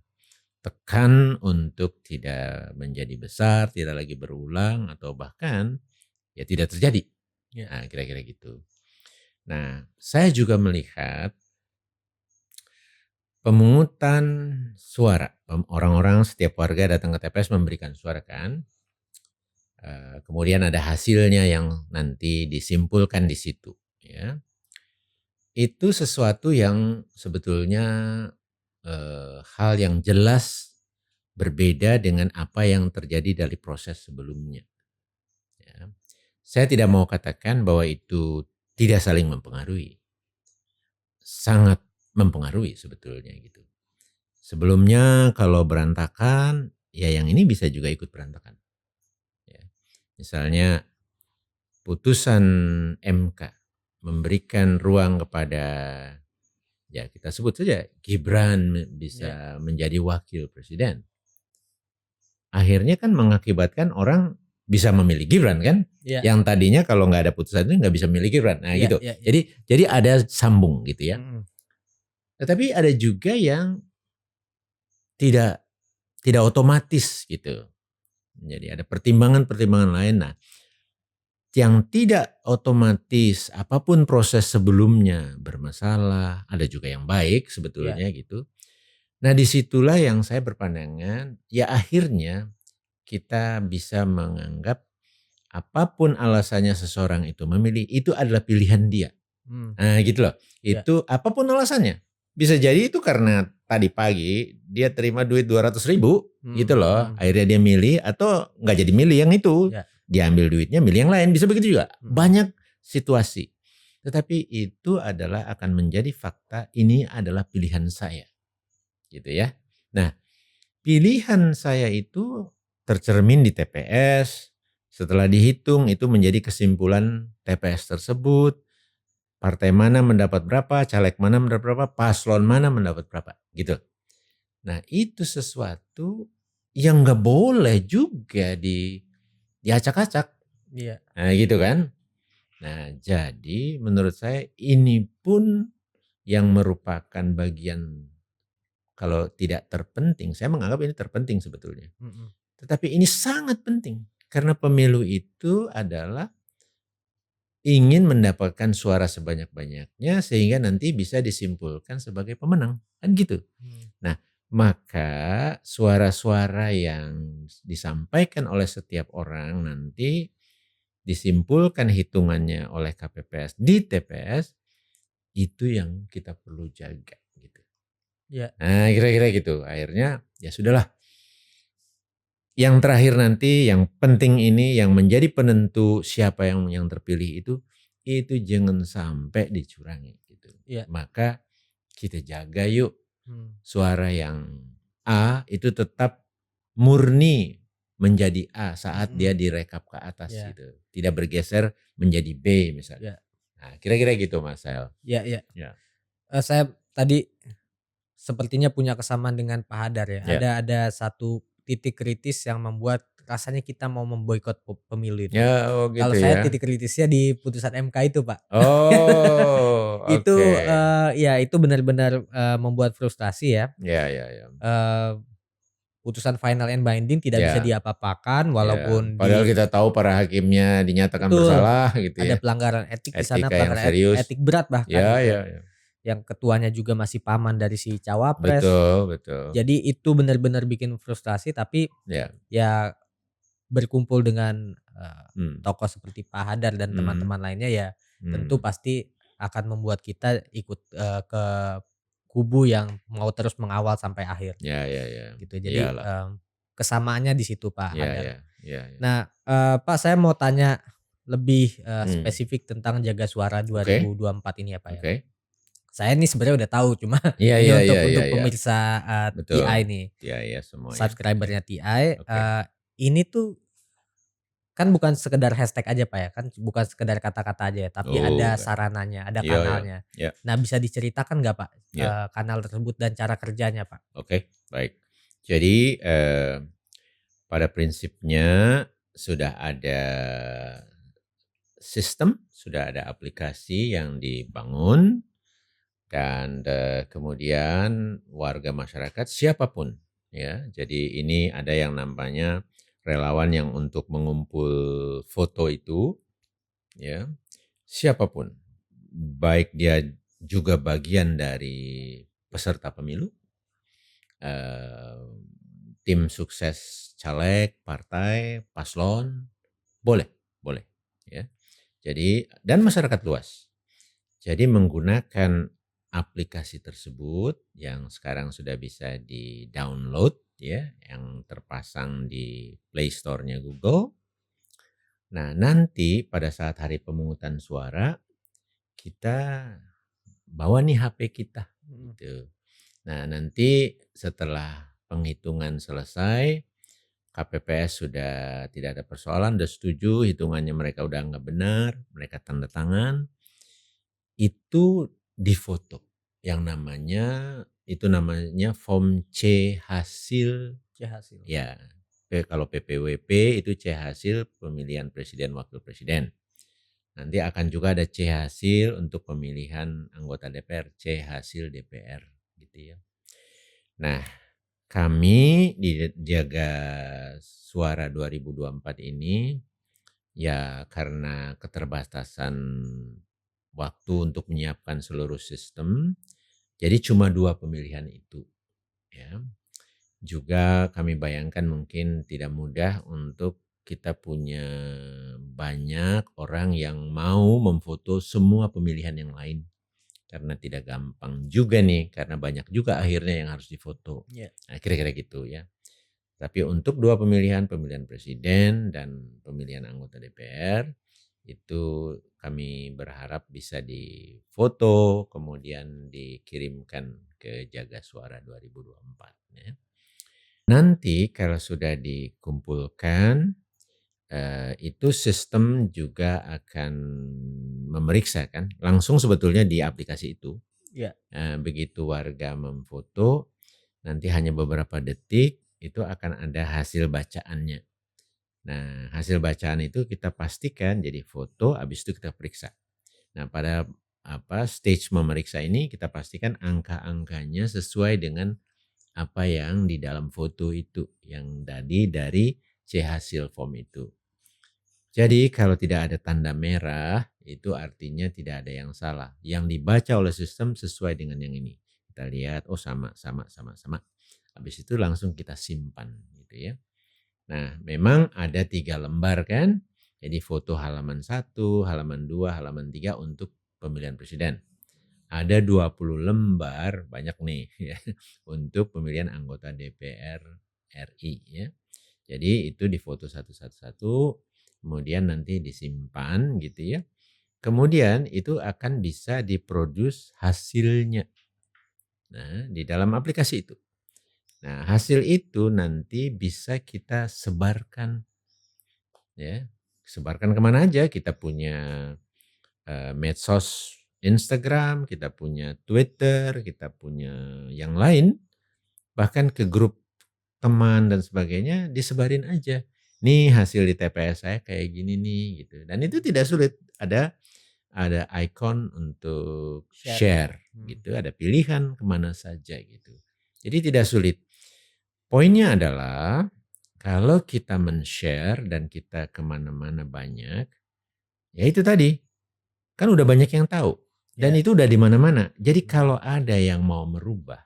A: tekan untuk tidak menjadi besar, tidak lagi berulang atau bahkan ya tidak terjadi.
B: Ya.
A: Nah, kira-kira gitu. Nah, saya juga melihat pemungutan suara, orang-orang setiap warga datang ke TPS memberikan suara kan, kemudian ada hasilnya yang nanti disimpulkan di situ ya. Itu sesuatu yang sebetulnya, hal yang jelas berbeda dengan apa yang terjadi dari proses sebelumnya ya. Saya tidak mau katakan bahwa itu tidak saling mempengaruhi, sangat mempengaruhi sebetulnya gitu. Sebelumnya kalau berantakan, ya yang ini bisa juga ikut berantakan ya. Misalnya putusan MK memberikan ruang kepada, ya kita sebut saja Gibran
B: Ya.
A: bisa menjadi wakil presiden. Akhirnya kan mengakibatkan orang bisa memilih Gibran kan,
B: Ya.
A: yang tadinya kalau nggak ada putusan itu nggak bisa memilih Gibran, nah
B: Ya,
A: gitu.
B: ya, ya.
A: Jadi ada sambung gitu ya.
B: Mhm.
A: Tetapi ada juga yang tidak tidak otomatis gitu. Jadi ada pertimbangan-pertimbangan lain. Nah, yang tidak otomatis apapun proses sebelumnya bermasalah, ada juga yang baik
B: Ya.
A: sebetulnya gitu. Nah, disitulah yang saya berpandangan, ya akhirnya kita bisa menganggap apapun alasannya seseorang itu memilih, itu adalah pilihan dia.
B: Mmm.
A: Nah gitu loh,
B: Ya.
A: itu apapun alasannya. Bisa jadi itu karena tadi pagi dia terima duit 200.000 gitu loh, akhirnya dia milih atau nggak jadi milih yang itu.
B: Ya.
A: Dia ambil duitnya milih yang lain, bisa begitu juga.
B: Mhm.
A: Banyak situasi. Tetapi itu adalah akan menjadi fakta, ini adalah pilihan saya. Gitu ya. Nah, pilihan saya itu tercermin di TPS, setelah dihitung itu menjadi kesimpulan TPS tersebut, partai mana mendapat berapa, caleg mana mendapat berapa, paslon mana mendapat berapa, gitu. Nah itu sesuatu yang nggak boleh juga diacak-acak.
B: Iya.
A: Nah gitu kan. Nah jadi menurut saya ini pun yang merupakan bagian, kalau tidak terpenting, saya menganggap ini terpenting sebetulnya.
B: Mhm.
A: Tetapi ini sangat penting karena pemilu itu adalah ingin mendapatkan suara sebanyak-banyaknya sehingga nanti bisa disimpulkan sebagai pemenang, kan gitu.
B: Mmm.
A: Nah, maka suara-suara yang disampaikan oleh setiap orang nanti disimpulkan hitungannya oleh KPPS di TPS, itu yang kita perlu jaga gitu.
B: Ya.
A: Nah, kira-kira gitu. Akhirnya ya sudahlah. Yang terakhir nanti yang penting ini yang menjadi penentu siapa yang terpilih itu jangan sampai dicurangi gitu.
B: Iya.
A: Maka kita jaga yuk suara yang A itu tetap murni menjadi A saat dia direkap ke atas
B: Ya.
A: gitu. Tidak bergeser menjadi B misalnya.
B: Ya.
A: Nah, kira-kira gitu Mas Sel.
B: Ya, ya.
A: Ya.
B: Saya tadi sepertinya punya kesamaan dengan Pak Hadar ya.
A: Ya.
B: Ada satu titik kritis yang membuat rasanya kita mau memboikot pemilu itu.
A: Ya, oh gitu
B: Kalau saya
A: ya.
B: titik kritisnya di putusan MK itu, Pak.
A: Oh,
B: Itu,
A: oke.
B: ya itu benar-benar, membuat frustasi ya.
A: Ya, ya, ya.
B: Putusan final and binding tidak bisa
A: Ya.
B: diapa-apakan
A: Ya,
B: walaupun
A: padahal kita tahu para hakimnya dinyatakan
B: betul,
A: bersalah gitu
B: ada
A: ya.
B: pelanggaran etik di sana,
A: Etika yang
B: pelanggaran
A: serius.
B: etik berat bahkan
A: Ya,
B: gitu
A: ya,
B: ya.
A: ya.
B: Yang ketuanya juga masih paman dari si cawapres.
A: Betul, betul.
B: Jadi itu benar-benar bikin frustasi tapi
A: Ya.
B: ya berkumpul dengan,
A: Hmm.
B: tokoh seperti Pak Hadar dan teman-teman lainnya ya tentu pasti akan membuat kita ikut, ke kubu yang mau terus mengawal sampai akhir.
A: Ya, ya, ya.
B: Gitu. Jadi,
A: Iyalah.
B: kesamaannya di situ Pak,
A: Iya
B: ada.
A: iya iya iya.
B: Nah, Pak, saya mau tanya lebih,
A: Mmm,
B: spesifik tentang Jaga Suara
A: oke
B: 2024 ini ya Pak ya.
A: oke.
B: Saya nih sebenarnya udah tahu, cuma
A: Iya
B: ini
A: iya
B: untuk
A: iya iya
B: untuk
A: iya.
B: pemirsa,
A: Betul.
B: TI nih,
A: Iya iya semua ya.
B: subscriber-nya TI,
A: Oke.
B: ini tuh kan bukan sekedar hashtag aja Pak ya, kan bukan sekedar kata-kata aja ya, tapi ada
A: Bukan.
B: sarananya, ada
A: Iya iya.
B: kanalnya.
A: Iya
B: Nah, bisa diceritakan nggak Pak,
A: iya.
B: kanal tersebut dan cara kerjanya Pak?
A: Oke, baik. Jadi, pada prinsipnya sudah ada sistem, sudah ada aplikasi yang dibangun dan, kemudian warga masyarakat siapapun ya, jadi ini ada yang namanya relawan yang untuk mengumpul foto itu ya, siapapun, baik dia juga bagian dari peserta pemilu, eee, tim sukses caleg, partai, paslon, boleh boleh ya. Jadi dan masyarakat luas. Jadi menggunakan aplikasi tersebut yang sekarang sudah bisa di-download ya, yang terpasang di Play Store-nya Google. Nah, nanti pada saat hari pemungutan suara, kita bawa nih HP kita
B: Mhm.
A: gitu. Nah, nanti setelah penghitungan selesai, KPPS sudah tidak ada persoalan, sudah setuju, hitungannya mereka udah nggak benar, mereka tanda tangan, itu difoto. Yang namanya, itu namanya form C hasil,
B: C hasil.
A: ya. Kalau PPWP itu C hasil pemilihan presiden wakil presiden. Nanti akan juga ada C hasil untuk pemilihan anggota DPR, C hasil DPR gitu ya. Nah, kami di Jaga Suara 2024 ini ya karena keterbatasan waktu untuk menyiapkan seluruh sistem, jadi cuma 2 pemilihan itu ya. Juga kami bayangkan mungkin tidak mudah untuk kita punya banyak orang yang mau memfoto semua pemilihan yang lain. Karena tidak gampang juga nih, karena banyak juga akhirnya yang harus difoto.
B: Iya.
A: Nah, kira-kira gitu ya. Tapi untuk 2 pemilihan, pemilihan presiden dan pemilihan anggota DPR, itu kami berharap bisa difoto, kemudian dikirimkan ke Jaga Suara 2024 ya. Nanti kalau sudah dikumpulkan, itu sistem juga akan memeriksa kan, langsung sebetulnya di aplikasi itu.
B: Iya.
A: Begitu warga memfoto, nanti hanya beberapa detik itu akan ada hasil bacaannya. Nah, hasil bacaan itu kita pastikan jadi foto, habis itu kita periksa. Nah, pada stage memeriksa ini kita pastikan angka-angkanya sesuai dengan apa yang di dalam foto itu, yang tadi dari C hasil form itu. Jadi kalau tidak ada tanda merah, itu artinya tidak ada yang salah. Yang dibaca oleh sistem sesuai dengan yang ini. Kita lihat, oh sama, sama, sama, sama. Habis itu langsung kita simpan gitu ya. Nah, memang ada 3 lembar kan. Jadi foto halaman 1, halaman 2, halaman 3 untuk pemilihan presiden. Ada 20 lembar, banyak nih ya, untuk pemilihan anggota DPR RI ya. Jadi itu difoto satu-satu, kemudian nanti disimpan gitu ya. Kemudian itu akan bisa diproduce hasilnya. Nah, di dalam aplikasi itu. Nah, hasil itu nanti bisa kita sebarkan ya. Sebarkan kemana aja, kita punya medsos Instagram, kita punya Twitter, kita punya yang lain, bahkan ke grup teman dan sebagainya disebarin aja. Nih hasil di TPS saya kayak gini nih gitu. Dan itu tidak sulit. Ada icon untuk
B: Share ya Pak?
A: share gitu, ada pilihan kemana saja gitu. Jadi tidak sulit. Poinnya adalah kalau kita men-share dan kita kemana-mana banyak, ya itu tadi, kan udah banyak yang tahu dan
B: Iya.
A: itu udah di mana-mana. Jadi
B: Mmm.
A: kalau ada yang mau merubah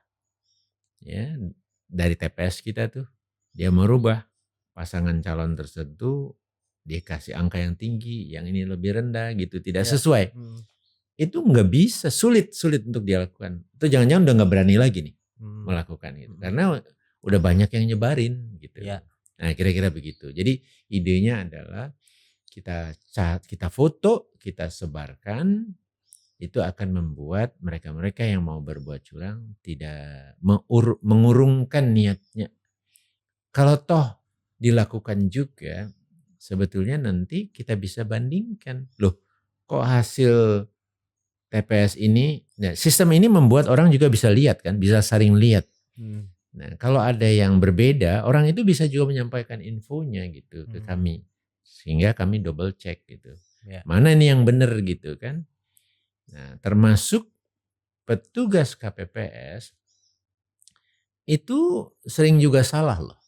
A: ya dari TPS kita tuh, dia merubah pasangan calon tertentu, dia kasih angka yang tinggi, yang ini lebih rendah gitu, tidak
B: Iya.
A: sesuai.
B: Mhm.
A: Itu nggak bisa, sulit sulit untuk dia lakukan. Itu jangan-jangan udah nggak berani lagi nih
B: Mmm.
A: melakukan itu.
B: Mhm.
A: Karena udah banyak yang nyebarin gitu.
B: Iya.
A: Nah, kira-kira begitu. Jadi idenya adalah kita foto, kita sebarkan, itu akan membuat mereka-mereka yang mau berbuat curang tidak mengurungkan niatnya. Kalau toh dilakukan juga, sebetulnya nanti kita bisa bandingkan. Loh, kok hasil TPS ini, nah sistem ini membuat orang juga bisa lihat kan, bisa saling lihat. Nah, kalau ada yang berbeda, orang itu bisa juga menyampaikan infonya gitu ke kami. Sehingga kami double check gitu.
B: Ya.
A: Mana ini yang benar gitu kan. Nah, termasuk petugas KPPS itu sering juga salah loh.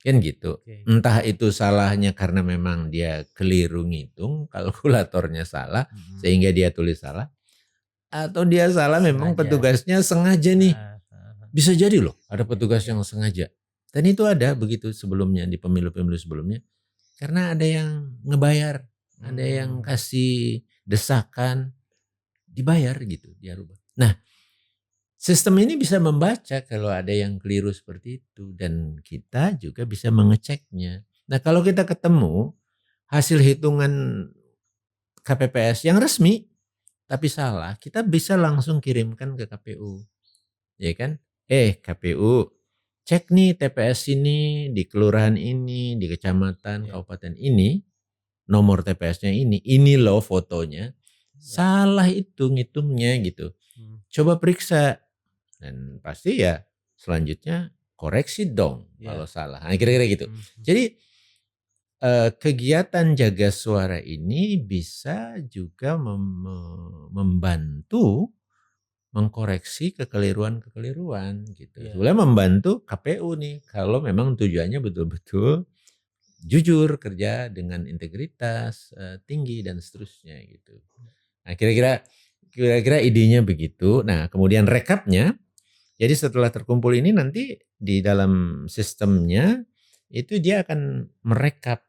A: Kan gitu.
B: Oke.
A: Entah itu salahnya karena memang dia keliru ngitung, kalkulatornya salah sehingga dia tulis salah. Atau dia salah memang
B: Sengaja.
A: petugasnya sengaja nih.
B: Heeh.
A: Bisa jadi loh ada petugas
B: Oke.
A: yang sengaja. Dan itu ada begitu sebelumnya di pemilu-pemilu sebelumnya. Karena ada yang ngebayar, ada yang kasih desakan, dibayar gitu, dia rubah. Nah, sistem ini bisa membaca kalau ada yang keliru seperti itu dan kita juga bisa mengeceknya. Nah, kalau kita ketemu hasil hitungan KPPS yang resmi tapi salah, kita bisa langsung kirimkan ke KPU. Ya kan? KPU, cek nih TPS ini di kelurahan ini, di kecamatan, kabupaten ini, nomor TPS-nya ini loh fotonya. Salah itu ngitungnya gitu. Coba periksa. Dan pasti ya selanjutnya koreksi dong kalau salah. Nah, kira-kira gitu. Jadi kegiatan jaga suara ini bisa juga membantu mengkoreksi kekeliruan-kekeliruan gitu. Sebenarnya membantu KPU nih kalau memang tujuannya betul-betul jujur, kerja dengan integritas tinggi dan seterusnya gitu. Nah, kira-kira idenya begitu. Nah, kemudian rekapnya, jadi setelah terkumpul ini nanti di dalam sistemnya itu dia akan merekap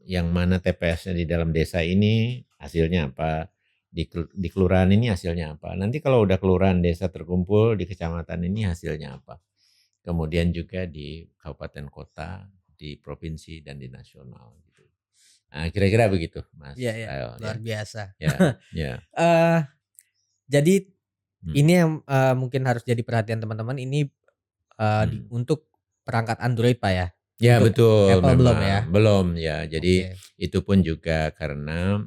A: yang mana TPS-nya di dalam desa ini hasilnya apa, di kelurahan ini hasilnya apa. Nanti kalau udah kelurahan desa terkumpul di kecamatan ini hasilnya apa. Kemudian juga di kabupaten kota, di provinsi dan di nasional gitu. Nah, kira-kira begitu, Mas.
B: Iya, luar biasa.
A: Ya.
B: Jadi ini yang mungkin harus jadi perhatian teman-teman ini untuk perangkat Android, Pak, ya?
A: Ya
B: Untuk
A: betul,
B: Apple belum ya?
A: memang belum ya. Jadi itu pun juga karena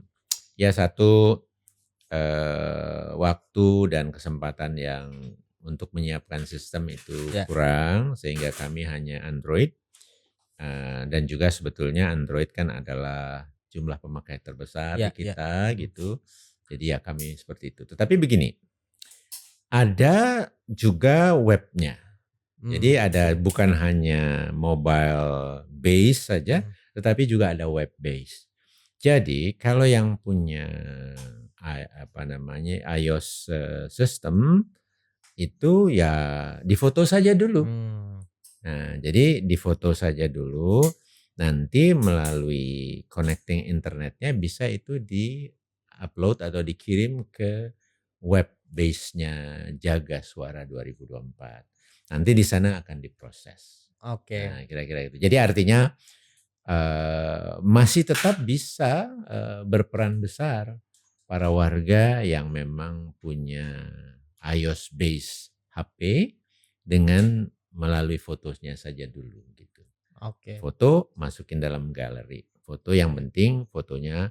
A: ya satu waktu dan kesempatan yang untuk menyiapkan sistem itu kurang sehingga kami hanya Android dan juga sebetulnya Android kan adalah jumlah pemakai terbesar di kita gitu. Jadi ya kami seperti itu. Tetapi begini, ada juga webnya. Jadi ada bukan hanya mobile base saja, tetapi juga ada web base. Jadi kalau yang punya iOS system itu ya difoto saja dulu. Nah, jadi difoto saja dulu, nanti melalui connecting internetnya bisa itu di-upload atau dikirim ke web base-nya Jaga Suara 2024. Nanti di sana akan diproses. Nah, kira-kira itu. Jadi artinya masih tetap bisa berperan besar para warga yang memang punya iOS base HP dengan melalui fotonya saja dulu gitu. Foto masukin dalam galeri. Foto yang penting fotonya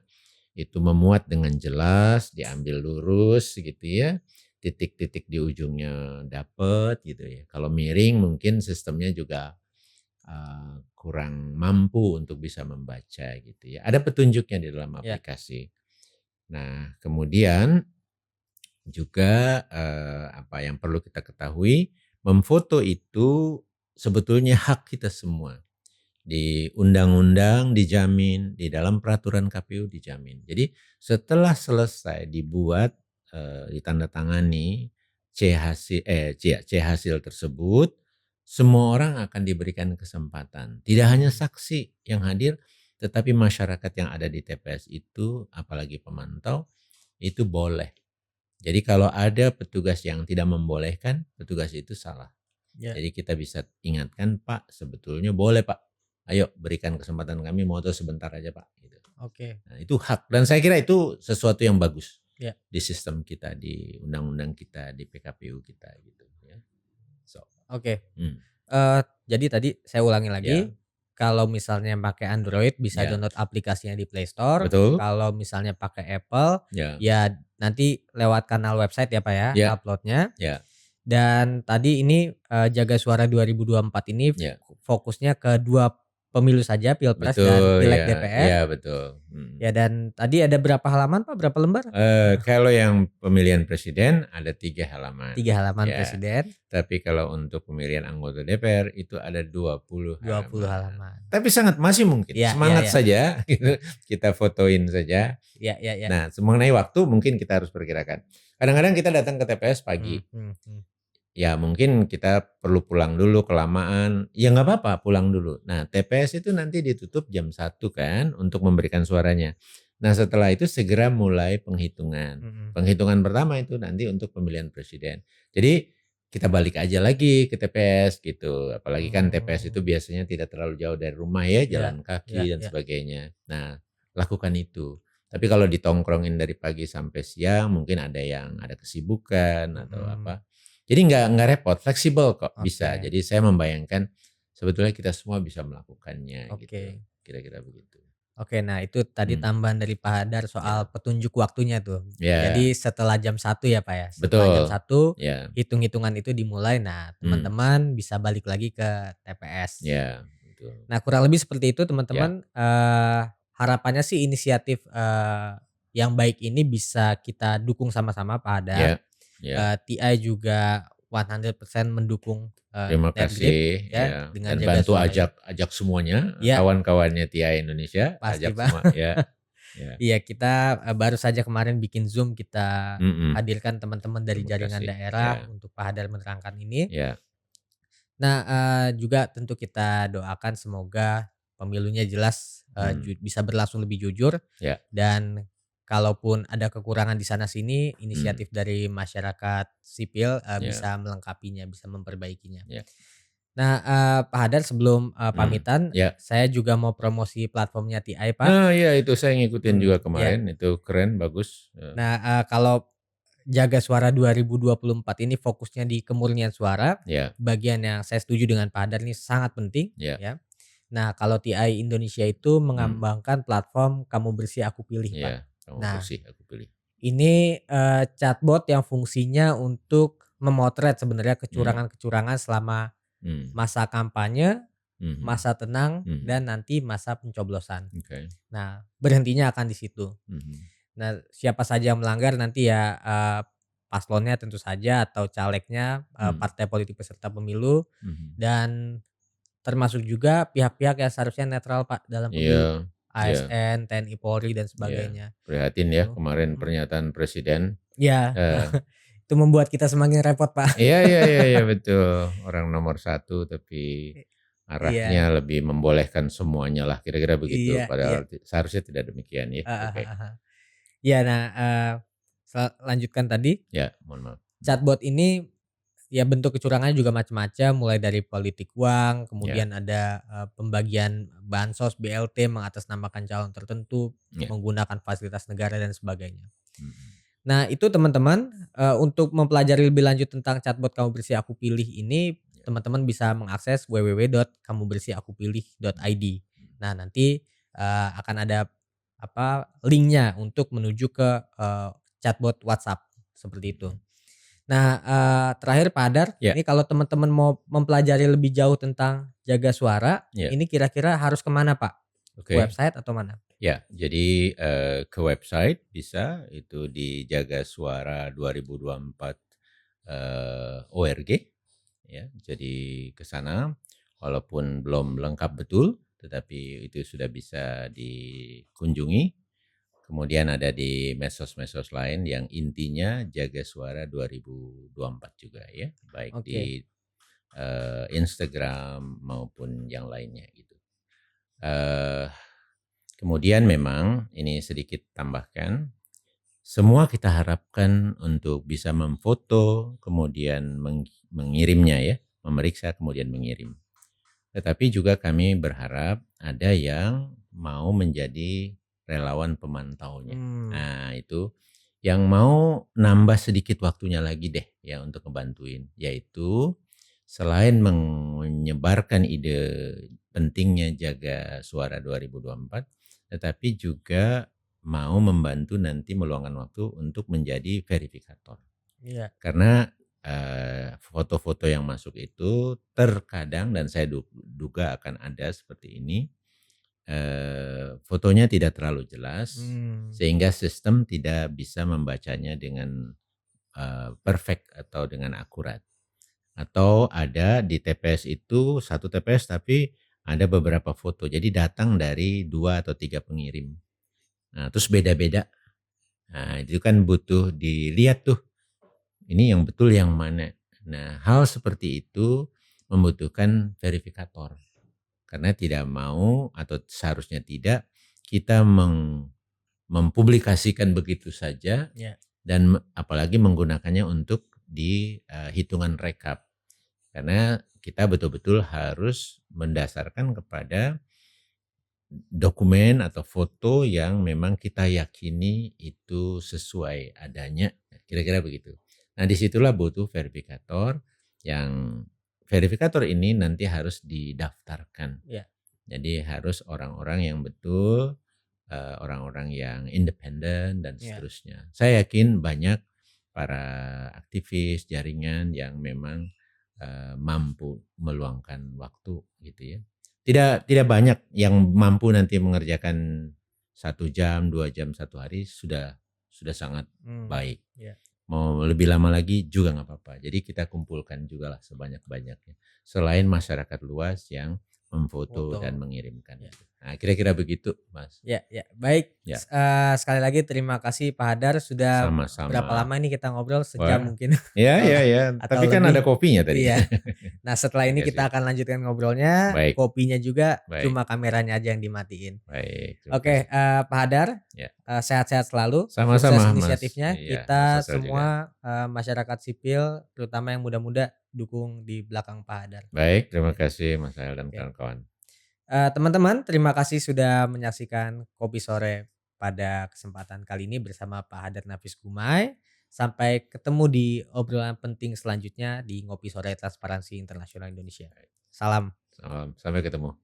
A: itu memuat dengan jelas, diambil lurus gitu ya. Titik-titik di ujungnya dapat gitu ya. Kalau miring mungkin sistemnya juga kurang mampu untuk bisa membaca gitu ya. Ada petunjuknya di dalam aplikasi. Nah, kemudian juga apa yang perlu kita ketahui, memfoto itu sebetulnya hak kita semua. Di undang-undang dijamin, di dalam peraturan KPU dijamin. Jadi setelah selesai dibuat, ditandatangani C hasil tersebut, semua orang akan diberikan kesempatan. Tidak hanya saksi yang hadir, tetapi masyarakat yang ada di TPS itu, apalagi pemantau, itu boleh. Jadi kalau ada petugas yang tidak membolehkan, petugas itu salah.
B: Ya.
A: Jadi kita bisa ingatkan, Pak, sebetulnya boleh Pak, ayo berikan kesempatan kami moto sebentar aja Pak. Gitu.
B: Oke.
A: Nah, itu hak dan saya kira itu sesuatu yang bagus
B: Ya.
A: di sistem kita, di undang-undang kita, di PKPU kita gitu. Ya. So,
B: Oke.
A: hmm,
B: Jadi tadi saya ulangi lagi,
A: ya,
B: kalau misalnya pakai Android bisa
A: ya,
B: download aplikasinya di Play Store,
A: betul,
B: kalau misalnya pakai Apple,
A: ya,
B: ya nanti lewat kanal website ya Pak ya,
A: ya,
B: uploadnya.
A: ya,
B: Dan tadi ini, Jaga Suara 2024 ini
A: ya,
B: fokusnya ke 2 pemilu saja, Pilpres dan
A: betul,
B: Pileg
A: ya,
B: DPR.
A: ya, betul.
B: Ya dan tadi ada berapa halaman Pak, berapa lembar?
A: Kalau yang pemilihan presiden ada 3 halaman,
B: 3 halaman
A: ya.
B: presiden,
A: Tapi kalau untuk pemilihan anggota DPR itu ada 20
B: 20
A: halaman.
B: halaman.
A: Tapi sangat masih mungkin,
B: Ya, ya,
A: semangat
B: ya.
A: saja gitu, kita fotoin saja.
B: Ya, ya, ya.
A: Nah, mengenai waktu mungkin kita harus perkirakan. Kadang-kadang kita datang ke TPS pagi. Ya mungkin kita perlu pulang dulu kelamaan, ya nggak apa-apa pulang dulu. Nah TPS itu nanti ditutup jam 1 kan untuk memberikan suaranya. Nah setelah itu segera mulai penghitungan. Penghitungan pertama itu nanti untuk pemilihan presiden. Jadi kita balik aja lagi ke TPS gitu. Apalagi kan TPS itu biasanya tidak terlalu jauh dari rumah ya, jalan kaki dan
B: ya.
A: sebagainya. Nah lakukan itu. Tapi kalau ditongkrongin dari pagi sampai siang mungkin ada yang ada kesibukan atau apa. Jadi nggak repot, fleksibel kok bisa.
B: Oke.
A: Jadi saya membayangkan sebetulnya kita semua bisa melakukannya gitu.
B: Oke.
A: Kira-kira begitu.
B: Oke, nah itu tadi tambahan dari Pak Hadar soal petunjuk waktunya tuh.
A: Ya,
B: Jadi setelah jam 1 ya Pak ya. Setelah jam
A: betul.
B: 1
A: Ya,
B: hitung-hitungan itu dimulai. Nah, teman-teman bisa balik lagi ke TPS.
A: ya, betul.
B: Nah, kurang lebih seperti itu
A: Ya,
B: teman-teman. Harapannya sih inisiatif yang baik ini bisa kita dukung sama-sama Pak Hadar.
A: ya, ya.
B: TI juga 100% mendukung
A: Terima
B: NetGrid
A: kasih
B: ya
A: ya.
B: dengan
A: Dan
B: Jaga
A: bantu
B: Suara ini.
A: ajak semuanya,
B: Ya,
A: kawan-kawannya TI Indonesia,
B: pasti
A: ajak
B: Pak.
A: semua ya. Ya.
B: Iya, kita baru saja kemarin bikin Zoom, kita hadirkan teman-teman dari
A: Terima
B: jaringan
A: kasih.
B: daerah
A: Ya,
B: untuk Pak Hadar menerangkan ini.
A: ya,
B: Nah, juga tentu kita doakan semoga pemilunya jelas bisa berlangsung lebih jujur.
A: ya,
B: Dan kalaupun ada kekurangan di sana sini, inisiatif dari masyarakat sipil bisa melengkapinya, bisa memperbaikinya.
A: ya.
B: Nah, Pak Hadar sebelum pamitan,
A: Ya.
B: saya juga mau promosi platformnya TI Pak.
A: Nah, ya itu saya ngikutin juga
B: Ya.
A: kemarin, itu keren, bagus.
B: Nah, kalau Jaga Suara 2024 ini fokusnya di kemurnian suara,
A: Ya,
B: bagian yang saya setuju dengan Pak Hadar ini sangat penting
A: ya,
B: ya. Nah, kalau TI Indonesia itu mengembangkan platform Kamu Bersih Aku Pilih Pak.
A: ya, kamu
B: Nah,
A: bersih, aku pilih.
B: ini chatbot yang fungsinya untuk memotret sebenarnya kecurangan-kecurangan selama masa kampanye, masa tenang, dan nanti masa pencoblosan.
A: Oke.
B: Nah, berhentinya akan di situ. Nah, siapa saja yang melanggar nanti ya paslonnya tentu saja atau calegnya, partai politik peserta pemilu, dan termasuk juga pihak-pihak yang seharusnya netral Pak dalam pemilu.
A: Iya, iya,
B: ASN, TNI Polri dan
A: iya.
B: sebagainya.
A: Prihatin ya
B: Gitu.
A: kemarin pernyataan presiden.
B: Ya, itu membuat kita semakin repot Pak.
A: Iya betul. Orang nomor 1 tapi arahnya
B: Iya,
A: lebih membolehkan semuanya lah kira-kira begitu.
B: iya, iya.
A: Padahal seharusnya tidak demikian ya. Oke.
B: Iya, nah lanjutkan tadi,
A: Ya, mohon maaf.
B: chatbot ini ya bentuk kecurangannya juga macam-macam, mulai dari politik uang,
A: Ya,
B: kemudian ada pembagian bansos, BLT mengatasnamakan calon tertentu,
A: ya.
B: menggunakan fasilitas negara dan sebagainya.
A: Mhm.
B: Nah, itu teman-teman untuk mempelajari lebih lanjut tentang chatbot Kamu Bersih Aku Pilih ini, teman-teman bisa mengakses www.kamubersihakupilih.id. Nah, nanti akan ada linknya untuk menuju ke chatbot WhatsApp seperti itu. Nah, terakhir Pak Hadar,
A: Ya.
B: ini kalau teman-teman mau mempelajari lebih jauh tentang Jaga Suara,
A: Ya.
B: ini kira-kira harus kemana Pak?
A: Oke.
B: Website atau mana?
A: Ya, jadi ke website bisa itu di jagasuara2024 org ya. Jadi ke sana walaupun belum lengkap betul tetapi itu sudah bisa dikunjungi. Kemudian ada di medsos-medsos lain yang intinya Jaga Suara 2024 juga ya, baik di Instagram maupun yang lainnya gitu. Kemudian memang ini sedikit tambahkan, semua kita harapkan untuk bisa memfoto kemudian mengirimnya ya memeriksa kemudian mengirim. Tetapi juga kami berharap ada yang mau menjadi relawan pemantaunya. Nah, itu yang mau nambah sedikit waktunya lagi deh ya untuk ngebantuin, yaitu selain menyebarkan ide pentingnya jaga suara 2024, tetapi juga mau membantu nanti meluangkan waktu untuk menjadi verifikator.
B: Iya.
A: Karena foto-foto yang masuk itu terkadang, dan saya duga akan ada seperti ini, fotonya tidak terlalu jelas sehingga sistem tidak bisa membacanya dengan perfect atau dengan akurat. Atau ada di TPS itu satu TPS tapi ada beberapa foto, jadi datang dari 2 atau 3 pengirim. Nah, terus beda-beda. Nah, itu kan butuh dilihat tuh, ini yang betul yang mana. Nah, hal seperti itu membutuhkan verifikator. Karena tidak mau atau seharusnya tidak kita mempublikasikan begitu saja,
B: Ya.
A: dan apalagi menggunakannya untuk di hitungan rekap. Karena kita betul-betul harus mendasarkan kepada dokumen atau foto yang memang kita yakini itu sesuai adanya, kira-kira begitu. Nah, disitulah butuh verifikator, yang verifikator ini nanti harus didaftarkan.
B: Ya.
A: Jadi harus orang-orang yang betul, orang-orang yang independen dan
B: Ya.
A: seterusnya. Saya yakin banyak para aktivis jaringan yang memang mampu meluangkan waktu gitu ya. Tidak banyak yang mampu nanti mengerjakan 1 jam, 2 jam, 1 hari sudah sangat baik.
B: Ya.
A: Mau lebih lama lagi juga nggak apa-apa. Jadi kita kumpulkan juga lah sebanyak-banyaknya. Selain masyarakat luas yang memfoto dan mengirimkan.
B: Ya.
A: Nah, kira-kira begitu, Mas.
B: Ya, baik.
A: Ya.
B: Sekali lagi terima kasih Pak Hadar, sudah
A: Sama-sama.
B: berapa lama ini kita ngobrol,
A: Wah.
B: sejam mungkin?
A: Ya.
B: Atau
A: Tapi kan
B: lebih.
A: ada kopinya tadi.
B: Iya. Nah, setelah ini
A: Oke,
B: kita
A: sip.
B: akan lanjutkan ngobrolnya,
A: Baik.
B: kopinya juga
A: Baik.
B: cuma kameranya aja yang dimatiin.
A: Baik. terima
B: Oke,
A: kasih.
B: Pak Hadar,
A: Ya.
B: sehat-sehat selalu,
A: Sama-sama,
B: sukses
A: Mas.
B: inisiatifnya.
A: Iya,
B: Kita
A: Mas Sosial juga.
B: semua masyarakat sipil, terutama yang muda-muda, dukung di belakang Pak Hadar.
A: Baik, terima kasih Mas Sahil dan
B: Oke.
A: kawan-kawan.
B: Teman-teman, terima kasih sudah menyaksikan Kopi Sore pada kesempatan kali ini bersama Pak Hadar Nafis Gumai. Sampai ketemu di obrolan penting selanjutnya di Ngopi Sore Transparansi Internasional Indonesia. Salam.
A: Salam, sampai ketemu.